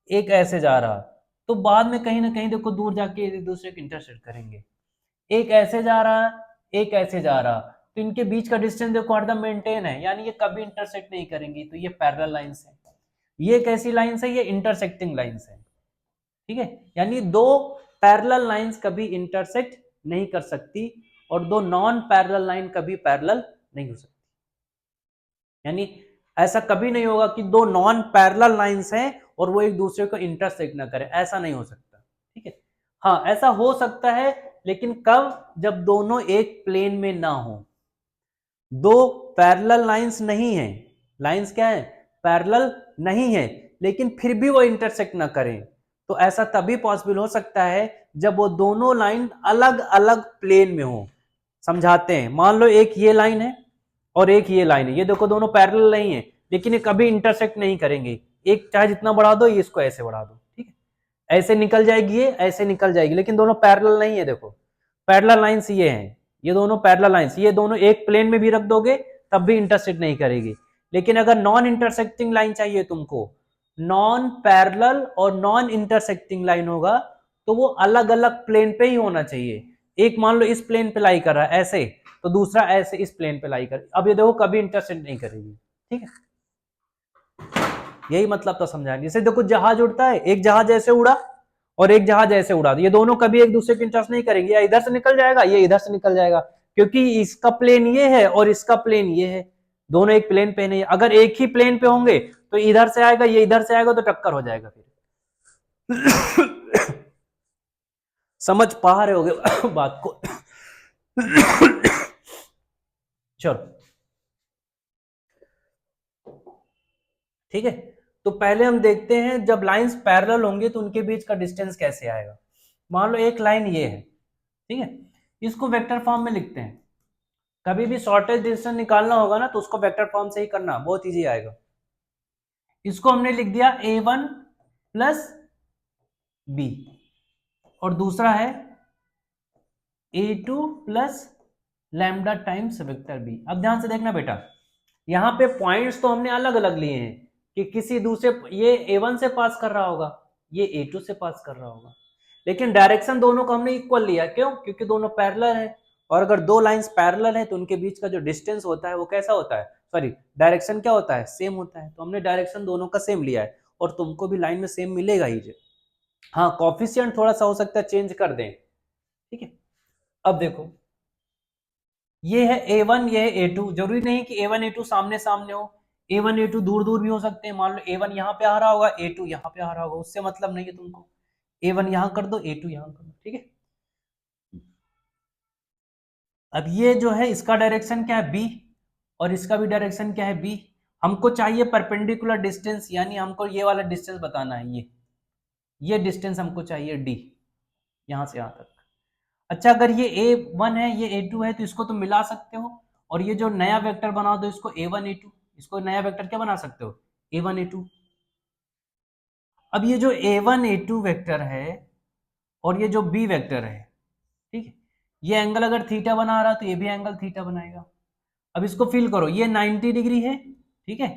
एक ऐसे जा रहा है, तो बाद में कहीं ना कहीं देखो दूर जाके एक दूसरे को इंटरसेक्ट करेंगे। एक ऐसे जा रहा है एक ऐसे जा रहा, तो इनके बीच का डिस्टेंस देखो हरदम मेंटेन है, यानी ये कभी इंटरसेक्ट नहीं करेंगी, तो ये पैरेलल लाइंस है। ये कैसी लाइंस है, ये इंटरसेक्टिंग लाइंस है। ठीक है, यानी दो पैरेलल लाइंस कभी इंटरसेक्ट नहीं कर सकती, और दो नॉन पैरेलल लाइन कभी पैरेलल नहीं हो सकती। यानी ऐसा कभी नहीं होगा कि दो नॉन पैरेलल लाइंस हैं और वो एक दूसरे को इंटरसेक्ट ना करें, ऐसा नहीं हो सकता। ठीक है, हाँ ऐसा हो सकता है, लेकिन कब, जब दोनों एक प्लेन में ना हो। दो पैरेलल लाइंस नहीं है, लाइंस क्या है, पैरेलल नहीं है, लेकिन फिर भी वो इंटरसेक्ट ना करें, तो ऐसा तभी पॉसिबल हो सकता है जब वो दोनों लाइन अलग अलग प्लेन में हो। समझाते हैं, मान लो एक ये लाइन है और एक ये लाइन है, ये देखो दोनों पैरेलल नहीं है, लेकिन ये कभी इंटरसेक्ट नहीं करेंगे। एक चाहे जितना बढ़ा दो, ये इसको ऐसे बढ़ा दो, ठीक है, ऐसे निकल जाएगी ये ऐसे निकल जाएगी, लेकिन दोनों पैरेलल नहीं है। देखो पैरेलल लाइंस ये हैं, ये दोनों पैरेलल लाइंस, ये दोनों एक प्लेन में भी रख दोगे तब भी इंटरसेक्ट नहीं करेगी। लेकिन अगर नॉन इंटरसेक्टिंग लाइन चाहिए तुमको, नॉन पैरेलल और नॉन इंटरसेक्टिंग लाइन होगा, तो वो अलग अलग प्लेन पे ही होना चाहिए। एक मान लो इस प्लेन पे लाई कर रहा है ऐसे, तो दूसरा ऐसे इस प्लेन पे लाई कर, अब ये देखो कभी इंटरसेक्ट नहीं करेगी। ठीक है, यही मतलब तो समझा। जैसे देखो जहाज उड़ता है, एक जहाज ऐसे उड़ा और एक जहाज ऐसे उड़ा, ये दोनों कभी एक दूसरे की इंटरसेक्ट नहीं करेंगे, या इधर से निकल जाएगा ये इधर से निकल जाएगा, क्योंकि इसका प्लेन ये है और इसका प्लेन ये है, दोनों एक प्लेन पे नहीं है। अगर एक ही प्लेन पे होंगे तो इधर से आएगा ये इधर से आएगा, तो टक्कर हो जाएगा फिर। समझ पा रहे होगे बात को। चलो ठीक है, तो पहले हम देखते हैं जब लाइंस पैरेलल होंगे तो उनके बीच का डिस्टेंस कैसे आएगा। मान लो एक लाइन ये है, ठीक है, इसको वेक्टर फॉर्म में लिखते हैं। कभी भी शॉर्टेस्ट डिस्टेंस निकालना होगा ना, तो उसको वेक्टर फॉर्म से ही करना, बहुत इजी आएगा। इसको हमने लिख दिया a1 प्लस बी, और दूसरा है a2 plus lambda times vector B. अब ध्यान से देखना बेटा, यहां पे पॉइंट्स तो हमने अलग अलग लिए हैं, कि किसी दूसरे, ये a1 से पास कर रहा होगा, ये a2 से पास कर रहा होगा, लेकिन डायरेक्शन दोनों को हमने इक्वल लिया। क्यों? क्योंकि दोनों पैरेलल हैं, और अगर दो लाइंस पैरेलल हैं तो उनके बीच का जो डिस्टेंस होता है वो कैसा होता है, सॉरी डायरेक्शन क्या होता है, सेम होता है। तो हमने डायरेक्शन दोनों का सेम लिया है, और तुमको भी लाइन में सेम मिलेगा ही। हाँ कॉफिशिएंट थोड़ा सा हो सकता है चेंज कर दें। ठीक है, अब देखो ये है a1 ये है a2, जरूरी नहीं कि a1 a2 सामने सामने हो, a1 a2 दूर दूर भी हो सकते हैं। मान लो a1 यहाँ पे आ रहा होगा a2 यहाँ पे आ रहा होगा, उससे मतलब नहीं है तुमको, a1 यहाँ कर दो a2 यहाँ कर दो। ठीक है, अब ये जो है इसका डायरेक्शन क्या है बी, और इसका भी डायरेक्शन क्या है बी। हमको चाहिए परपेंडिकुलर डिस्टेंस, यानी हमको ये वाला डिस्टेंस बताना है, ये डिस्टेंस हमको चाहिए डी, यहां से यहां तक। अच्छा, अगर ये A1 है ये A2 है तो इसको तुम मिला सकते हो, और ये जो नया वेक्टर बना दो इसको A1 A2, इसको नया वेक्टर क्या बना सकते हो, A1 A2। अब ये जो A1 A2 वेक्टर है और ये जो B वेक्टर है, ठीक है, ये एंगल अगर थीटा बना रहा तो ये भी एंगल थीटा बनाएगा। अब इसको फील करो, ये 90 डिग्री है, ठीक है,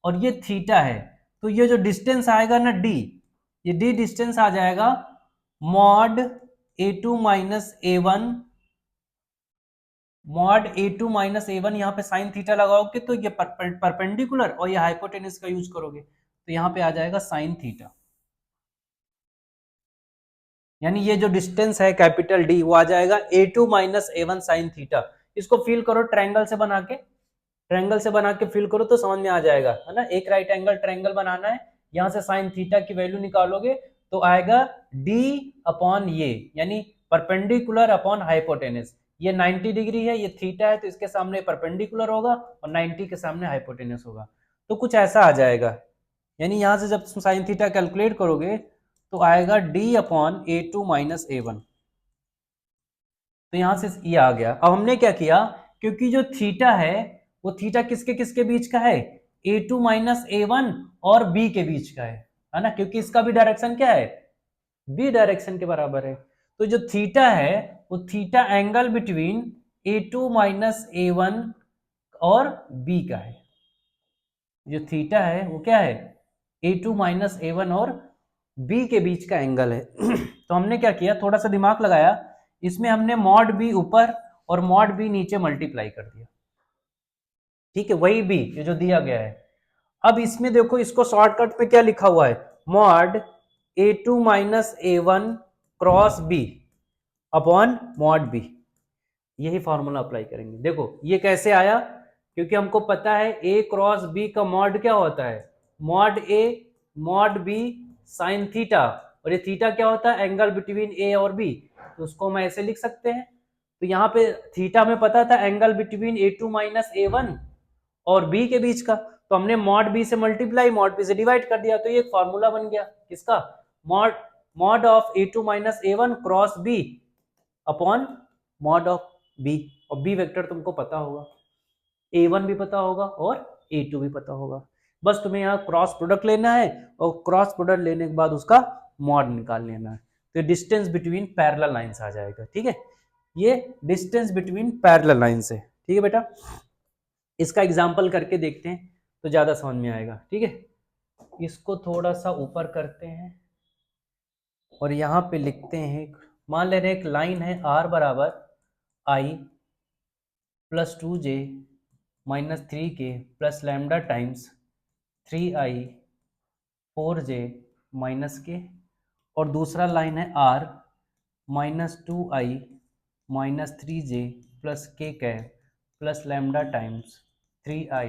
और ये थीटा है, तो ये जो डिस्टेंस आएगा ना डी, ये डी डिस्टेंस आ जाएगा mod A2 minus A1, mod A2 minus A1, यहाँ पे साइन थीटा लगाओगे तो ये परपेंडिकुलर और ये हाइपोटेनस का यूज करोगे तो यहाँ पे आ जाएगा साइन थीटा। यानी ये जो डिस्टेंस है कैपिटल डी वो आ जाएगा A2 minus A1 sine theta. इसको फील करो ट्रायंगल से बना के, ट्रायंगल से बना के फील करो तो समझ में आ जाएगा, है ना। एक राइट एंगल ट्रायंगल बनाना है, यहां से साइन थीटा की वैल्यू निकालोगे तो आएगा d अपॉन ये, यानी परपेंडिकुलर अपॉन हाइपोटेनस। ये 90 डिग्री है, ये थीटा है, तो इसके सामने परपेंडिकुलर होगा और 90 के सामने हाइपोटेनस होगा, तो कुछ ऐसा आ जाएगा। यानी यहां से जब साइन थीटा कैलकुलेट करोगे तो आएगा d upon A2 minus A1। तो यहां से ये आ गया। अब हमने क्या किया, क्योंकि जो थीटा है वो थीटा किसके किसके बीच का है, A2 माइनस A1 और B के बीच का है ना, क्योंकि इसका भी डायरेक्शन क्या है, B डायरेक्शन के बराबर है। तो जो थीटा है वो theta angle between A2 minus A1 और B का है। जो थीटा है वो क्या है, A2 माइनस A1 और B के बीच का एंगल है। तो हमने क्या किया, थोड़ा सा दिमाग लगाया, इसमें हमने मॉड बी ऊपर और मॉड बी नीचे मल्टीप्लाई कर दिया, ठीक है, वही बी ये जो दिया गया है। अब इसमें देखो, इसको शॉर्टकट में क्या लिखा हुआ है, mod A2 minus A1 cross B upon mod B, यही फॉर्मूला अप्लाई करेंगे। देखो ये कैसे आया, क्योंकि हमको पता है A क्रॉस B का मॉड क्या होता है, mod A mod B sine theta, और ये थीटा क्या होता है, एंगल बिटवीन A और B, तो उसको हम ऐसे लिख सकते हैं। तो यहाँ पे थीटा में पता था angle between A2 minus A1 और B के बीच का, तो हमने मॉड B से मल्टीप्लाई मॉड B से डिवाइड कर दिया, तो ये एक फॉर्मूला बन गया किसका, mod mod of A2 minus A1 cross B upon mod of B। और B वेक्टर तुमको पता होगा, A1 भी पता होगा और A2 भी पता होगा, बस तुम्हें यहाँ क्रॉस प्रोडक्ट लेना है और क्रॉस प्रोडक्ट लेने के बाद उसका मॉड निकाल लेना है। तो डिस्टेंस बिटवीन पैरेलल लाइंस आ जाएगा, ठीक है, ये डिस्टेंस बिटवीन पैरेलल लाइंस है, ठीक है बेटा। इसका एग्जाम्पल करके देखते हैं तो ज्यादा समझ में आएगा, ठीक है। इसको थोड़ा सा ऊपर करते हैं और यहाँ पे लिखते हैं, मान ले रहे एक लाइन है R बराबर I plus 2J minus 3K plus lambda times 3I 4J minus K, और दूसरा लाइन है R minus 2I minus 3J plus K cap plus lambda times 3I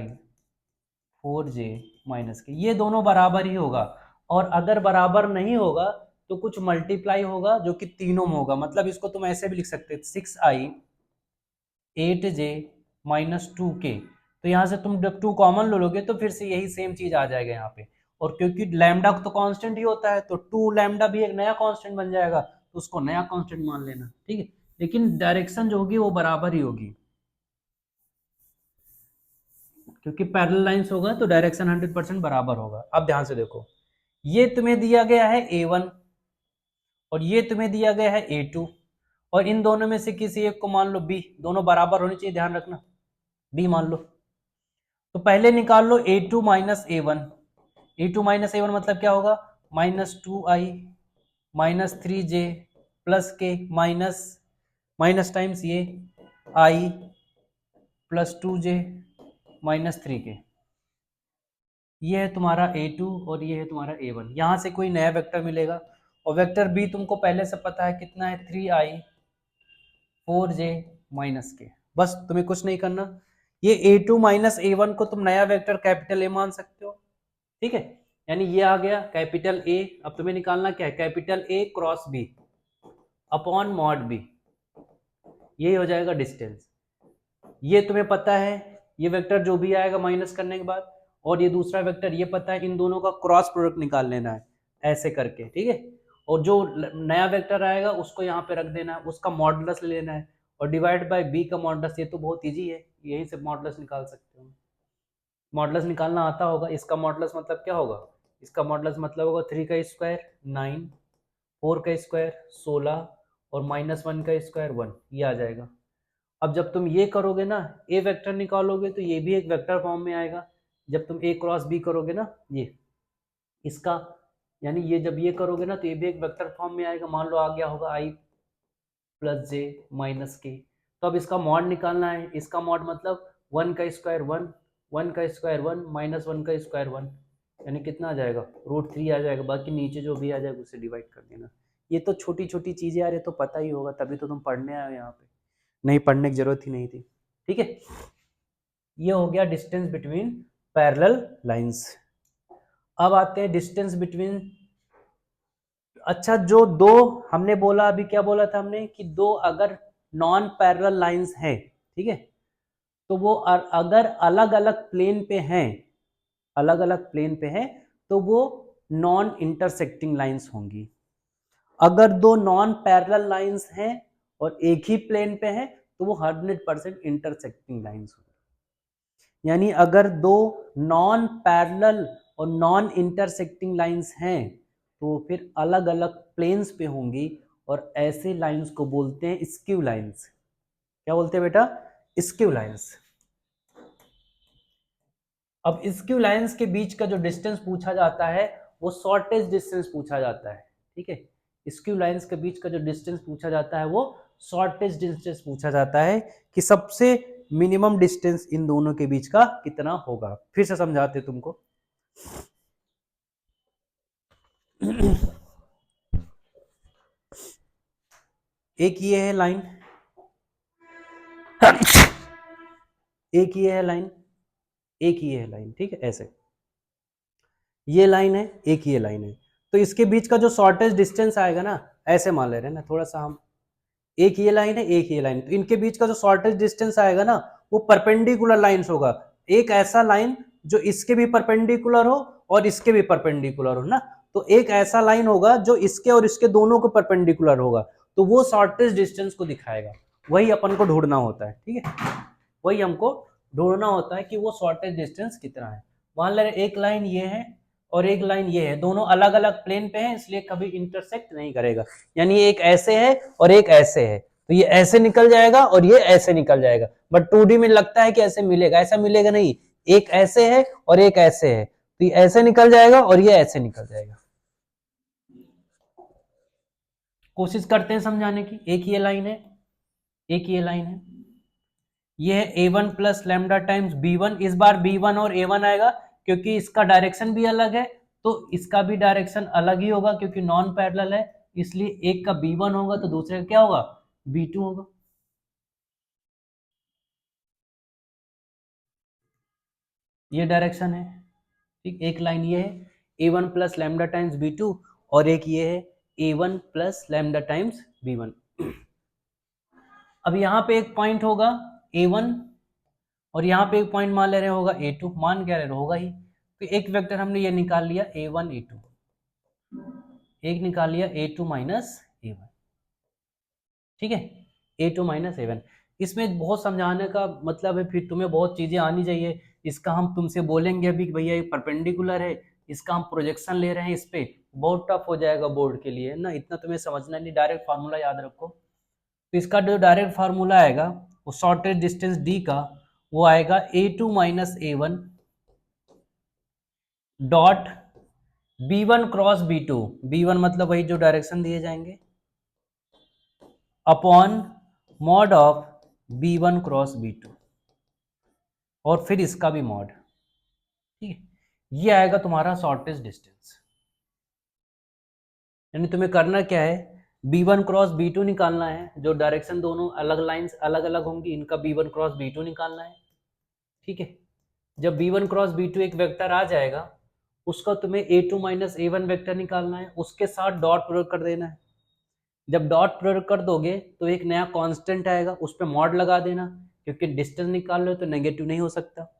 4J minus K. ये दोनों बराबर ही होगा, और अगर बराबर नहीं होगा तो कुछ मल्टीप्लाई होगा जो कि तीनों में होगा। मतलब इसको तुम ऐसे भी लिख सकते हैं 6I 8J माइनस 2K। तो यहाँ से तुम जब 2 कॉमन ले लोगे तो फिर से यही सेम चीज आ जाएगा यहाँ पे, और क्योंकि लैम्डा तो कांस्टेंट ही होता है तो 2 लैम्डा भी एक नया कांस्टेंट बन जाएगा, तो उसको नया कांस्टेंट मान लेना, ठीक है। लेकिन डायरेक्शन जो होगी वो बराबर ही होगी, क्योंकि पैरेलल लाइंस होगा तो डायरेक्शन 100% बराबर होगा। अब ध्यान से देखो, ये तुम्हें दिया गया है A1 और ये तुम्हें दिया गया है A2, और इन दोनों में से किसी एक को मान लो B, दोनों बराबर होनी चाहिए, ध्यान रखना, B मान लो। तो पहले निकाल लो A2 minus A1, A2 minus A1 मतलब क्या होगा, minus 2I minus 3J plus के माइनस माइनस टाइम्स ये I plus 2J minus 3K। ये है तुम्हारा A2 और ये है तुम्हारा A1। यहां से कोई नया वेक्टर मिलेगा, और वेक्टर B तुमको पहले से पता है कितना है, 3I 4J माइनस के। बस तुम्हें कुछ नहीं करना, ये A2 माइनस A1 को तुम नया वेक्टर कैपिटल A मान सकते हो, ठीक है। यानी ये आ गया कैपिटल A। अब तुम्हें निकालना क्या है, capital A cross B upon mod B। यही हो जाएगा डिस्टेंस। ये तुम्हें पता है, ये वेक्टर जो भी आएगा माइनस करने के बाद, और ये दूसरा वेक्टर ये पता है, इन दोनों का क्रॉस प्रोडक्ट निकाल लेना है ऐसे करके, ठीक है। और जो नया वेक्टर आएगा उसको यहाँ पे रख देना है, उसका मॉडुलस ले लेना है, और डिवाइड बाय बी का मॉडुलस। ये तो बहुत इजी है, यहीं से मॉडुलस निकाल सकते हो। मॉडुलस निकालना आता होगा। इसका मॉडुलस मतलब क्या होगा, इसका मॉडुलस मतलब होगा 3 का स्क्वायर 9, 4 का स्क्वायर 16 और -1 का स्क्वायर 1, ये आ जाएगा। अब जब तुम ये करोगे ना, ए वेक्टर निकालोगे तो ये भी एक वेक्टर फॉर्म में आएगा। जब तुम ए क्रॉस बी करोगे ना, ये इसका यानी ये जब ये करोगे ना तो ये भी एक वेक्टर फॉर्म में आएगा। मान लो आ गया होगा i प्लस जे माइनस के। तो अब इसका मॉड निकालना है। इसका मॉड मतलब 1 का स्क्वायर 1, 1 का स्क्वायर 1, -1 का स्क्वायर 1, यानी कितना आ जाएगा, √3 आ जाएगा। बाकी नीचे जो भी आ जाएगा उसे डिवाइड कर देना। ये तो छोटी छोटी चीजें यार, ये तो पता ही होगा, तभी तो तुम पढ़ने आए हो यहाँ पे, नहीं पढ़ने की जरूरत ही नहीं थी, ठीक है। ये हो गया डिस्टेंस बिटवीन पैरेलल लाइंस। अब आते हैं डिस्टेंस बिटवीन, अच्छा जो दो हमने बोला, अभी क्या बोला था हमने कि दो अगर नॉन पैरेलल लाइंस है, ठीक है, तो वो अगर अलग अलग प्लेन पे हैं, अलग अलग प्लेन पे है, तो वो नॉन इंटरसेक्टिंग लाइंस होंगी। अगर दो नॉन पैरेलल लाइंस हैं और एक ही प्लेन पे है तो वो 100% इंटरसेक्टिंग लाइंस होंगी। यानी अगर दो नॉन पैरेलल और नॉन इंटरसेक्टिंग लाइंस हैं तो फिर अलग अलग प्लेन्स पे होंगी, और ऐसे लाइंस को बोलते हैं स्क्यू लाइंस। क्या बोलते हैं बेटा, स्क्यू लाइंस। अब स्क्यू लाइंस के बीच का जो डिस्टेंस पूछा जाता है वो शॉर्टेज डिस्टेंस पूछा जाता है, ठीक है। स्क्यू लाइंस के बीच का जो डिस्टेंस पूछा जाता है वो शॉर्टेज डिस्टेंस पूछा जाता है, कि सबसे मिनिमम डिस्टेंस इन दोनों के बीच का कितना होगा। फिर से समझाते तुमको। एक ये है लाइन, एक ये है लाइन, एक ये है लाइन, ठीक है, ऐसे ये लाइन है, एक ये लाइन है। तो इसके बीच का जो शॉर्टेज डिस्टेंस आएगा ना, ऐसे मान ले रहे हैं ना थोड़ा सा हम, एक ये लाइन है, एक ये लाइन, तो इनके बीच का जो शॉर्टेज डिस्टेंस आएगा ना वो परपेंडिकुलर लाइंस होगा। एक ऐसा लाइन जो इसके भी परपेंडिकुलर हो और इसके भी परपेंडिकुलर हो ना, तो एक ऐसा लाइन होगा जो इसके और इसके दोनों को परपेंडिकुलर होगा, तो वो शॉर्टेज डिस्टेंस को दिखाएगा। वही अपन को ढूंढना होता है, ठीक है, वही हमको ढूंढना होता है कि वो शॉर्टेज डिस्टेंस कितना है। मान ले एक लाइन ये है और एक लाइन ये है, दोनों अलग अलग प्लेन पे हैं, इसलिए कभी इंटरसेक्ट नहीं करेगा। यानी एक ऐसे है और एक ऐसे है, तो ये ऐसे निकल जाएगा और ये ऐसे निकल जाएगा। बट 2D में लगता है कि ऐसे मिलेगा, ऐसा मिलेगा नहीं। एक ऐसे है और एक ऐसे है, तो ये ऐसे निकल जाएगा और ये ऐसे निकल जाएगा। कोशिश करते हैं समझाने की। एक ये लाइन है, एक ये लाइन है, ये है a1 plus lambda times b1। इस बार b1 और a1 आएगा क्योंकि इसका डायरेक्शन भी अलग है, तो इसका भी डायरेक्शन अलग ही होगा क्योंकि नॉन पैरेलल है, इसलिए एक का b1 होगा तो दूसरे का क्या होगा, b2 होगा। ये डायरेक्शन है, ठीक। एक लाइन ये है a1 plus lambda times b2, और एक ये है a1 plus lambda times b1। अब यहाँ पे एक पॉइंट होगा a1 और यहाँ पे एक पॉइंट मान ले रहे होगा a2, मान क्या रहे होगा ही। तो एक वेक्टर हमने ये निकाल लिया a1 a2, एक निकाल लिया a2 माइनस a1, ठीक है, a2 माइनस a1। इसमें बहुत समझाने का मतलब है, फिर तुम्हें बहुत चीजें आनी चाहिए। इसका हम तुमसे बोलेंगे अभी कि भैया ये परपेंडिकुलर है, इसका हम प्रोजेक्शन ले रहे हैं, इस पे बहुत टफ हो जाएगा बोर्ड के लिए ना, इतना तुम्हें समझना नहीं। डायरेक्ट फार्मूला याद रखो। तो इसका जो डायरेक्ट फार्मूला आएगा वो शॉर्टेज डिस्टेंस d का, वो आएगा a2 minus a1 dot b1 cross b2, b1 मतलब वही जो डायरेक्शन दिए जाएंगे, upon mod of b1 cross b2, और फिर इसका भी मॉड, ठीक है। ये आएगा तुम्हारा शॉर्टेज डिस्टेंस। यानी तुम्हें करना क्या है, b1 क्रॉस b2 निकालना है, जो डायरेक्शन दोनों अलग लाइंस अलग अलग होंगी, इनका b1 क्रॉस b2 निकालना है, ठीक है। जब b1 क्रॉस b2 एक वेक्टर आ जाएगा, उसका तुम्हें a2 माइनस a1 वेक्टर निकालना है, उसके साथ डॉट प्रोडक्ट कर देना है। जब डॉट प्रोडक्ट कर दोगे तो एक नया कांस्टेंट आएगा, उस पर मॉड लगा देना, क्योंकि डिस्टेंस निकाल रहे हो तो नेगेटिव नहीं हो सकता।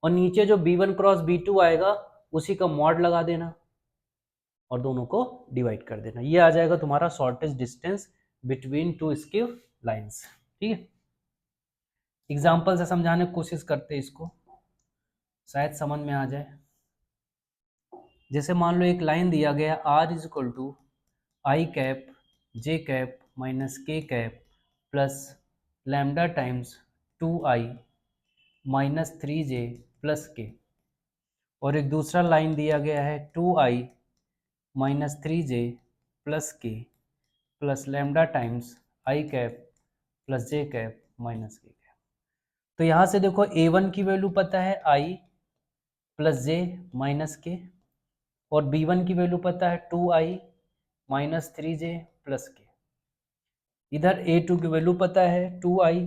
और नीचे जो b1 क्रॉस b2 आएगा उसी का मॉड लगा देना और दोनों को डिवाइड कर देना। ये आ जाएगा तुम्हारा shortest distance between two skew lines. ठीक है, एग्जाम्पल से समझाने की कोशिश करते हैं इसको, शायद समझ में आ जाए। जैसे मान लो एक लाइन दिया गया r is equal to I cap J cap minus K cap plus lambda times 2i minus 3j plus K, और एक दूसरा लाइन दिया गया है 2i minus 3j plus K plus lambda times I cap plus J cap minus K cap. तो यहाँ से देखो a1 की वैल्यू पता है i plus J minus K, और b1 की वैल्यू पता है 2i माइनस 3j प्लस के। इधर a2 की वैल्यू पता है 2i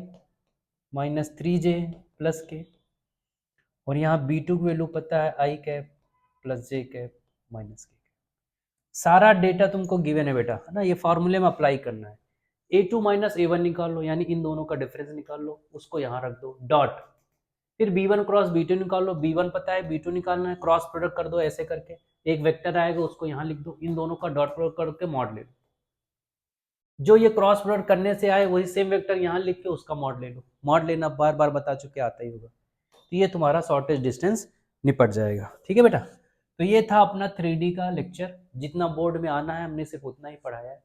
minus 3j plus K, और यहाँ b2 की वैल्यू पता है i cap plus J cap minus के। सारा डेटा तुमको गिवन है बेटा, है ना, ये फॉर्मूले में अप्लाई करना है। a2 माइनस a1 निकाल लो, यानी इन दोनों का डिफरेंस निकाल लो, उसको यहाँ रख दो डॉट, फिर b1 क्रॉस b2 निकाल लो, b1 पता है b2 निकालना है, क्रॉस प्रोडक्ट कर दो ऐसे करके, एक वेक्टर आएगा उसको यहाँ लिख दो, इन दोनों का डॉट प्रोडक्ट करके मॉड ले लो, जो ये क्रॉस प्रोडक्ट करने से आए वही सेम वेक्टर यहाँ लिख के उसका मॉड ले लो। मॉड लेना बार बार बता चुके, आता ही होगा। तो ये तुम्हारा शॉर्टेस्ट डिस्टेंस निपट जाएगा। ठीक है बेटा, तो ये था अपना 3D का लेक्चर, जितना बोर्ड में आना है हमने सिर्फ उतना ही पढ़ाया है।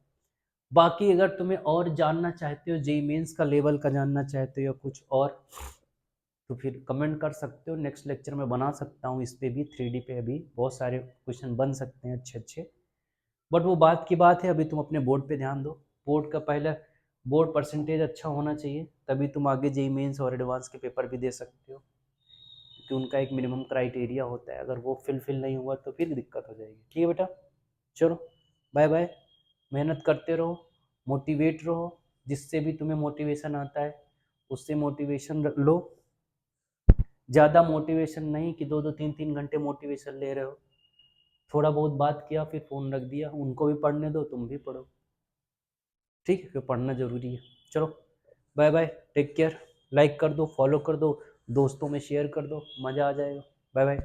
बाकी अगर तुम्हें और जानना चाहते हो, जेईई मेंस का लेवल का जानना चाहते हो या कुछ और, तो फिर कमेंट कर सकते हो, नेक्स्ट लेक्चर में बना सकता हूँ इस पे भी। 3D पे अभी बहुत सारे क्वेश्चन बन सकते हैं अच्छे अच्छे, बट वो बात की बात है, अभी तुम अपने बोर्ड पे ध्यान दो। बोर्ड का पहले बोर्ड परसेंटेज अच्छा होना चाहिए, तभी तुम आगे जेईई मेंस और एडवांस के पेपर भी दे सकते हो, क्योंकि उनका एक मिनिमम क्राइटेरिया होता है, अगर वो फिल नहीं हुआ तो फिर दिक्कत हो जाएगी। ठीक है बेटा, चलो बाय बाय, मेहनत करते रहो, मोटिवेट रहो, जिससे भी तुम्हें मोटिवेशन आता है उससे मोटिवेशन लो। ज़्यादा मोटिवेशन नहीं कि 2-3 घंटे मोटिवेशन ले रहे हो, थोड़ा बहुत बात किया फिर फ़ोन रख दिया, उनको भी पढ़ने दो, तुम भी पढ़ो। ठीक है, फिर पढ़ना ज़रूरी है। चलो bye bye, take care, like कर दो, फॉलो कर दो, दोस्तों में शेयर कर दो, मज़ा आ जाएगा। Bye bye.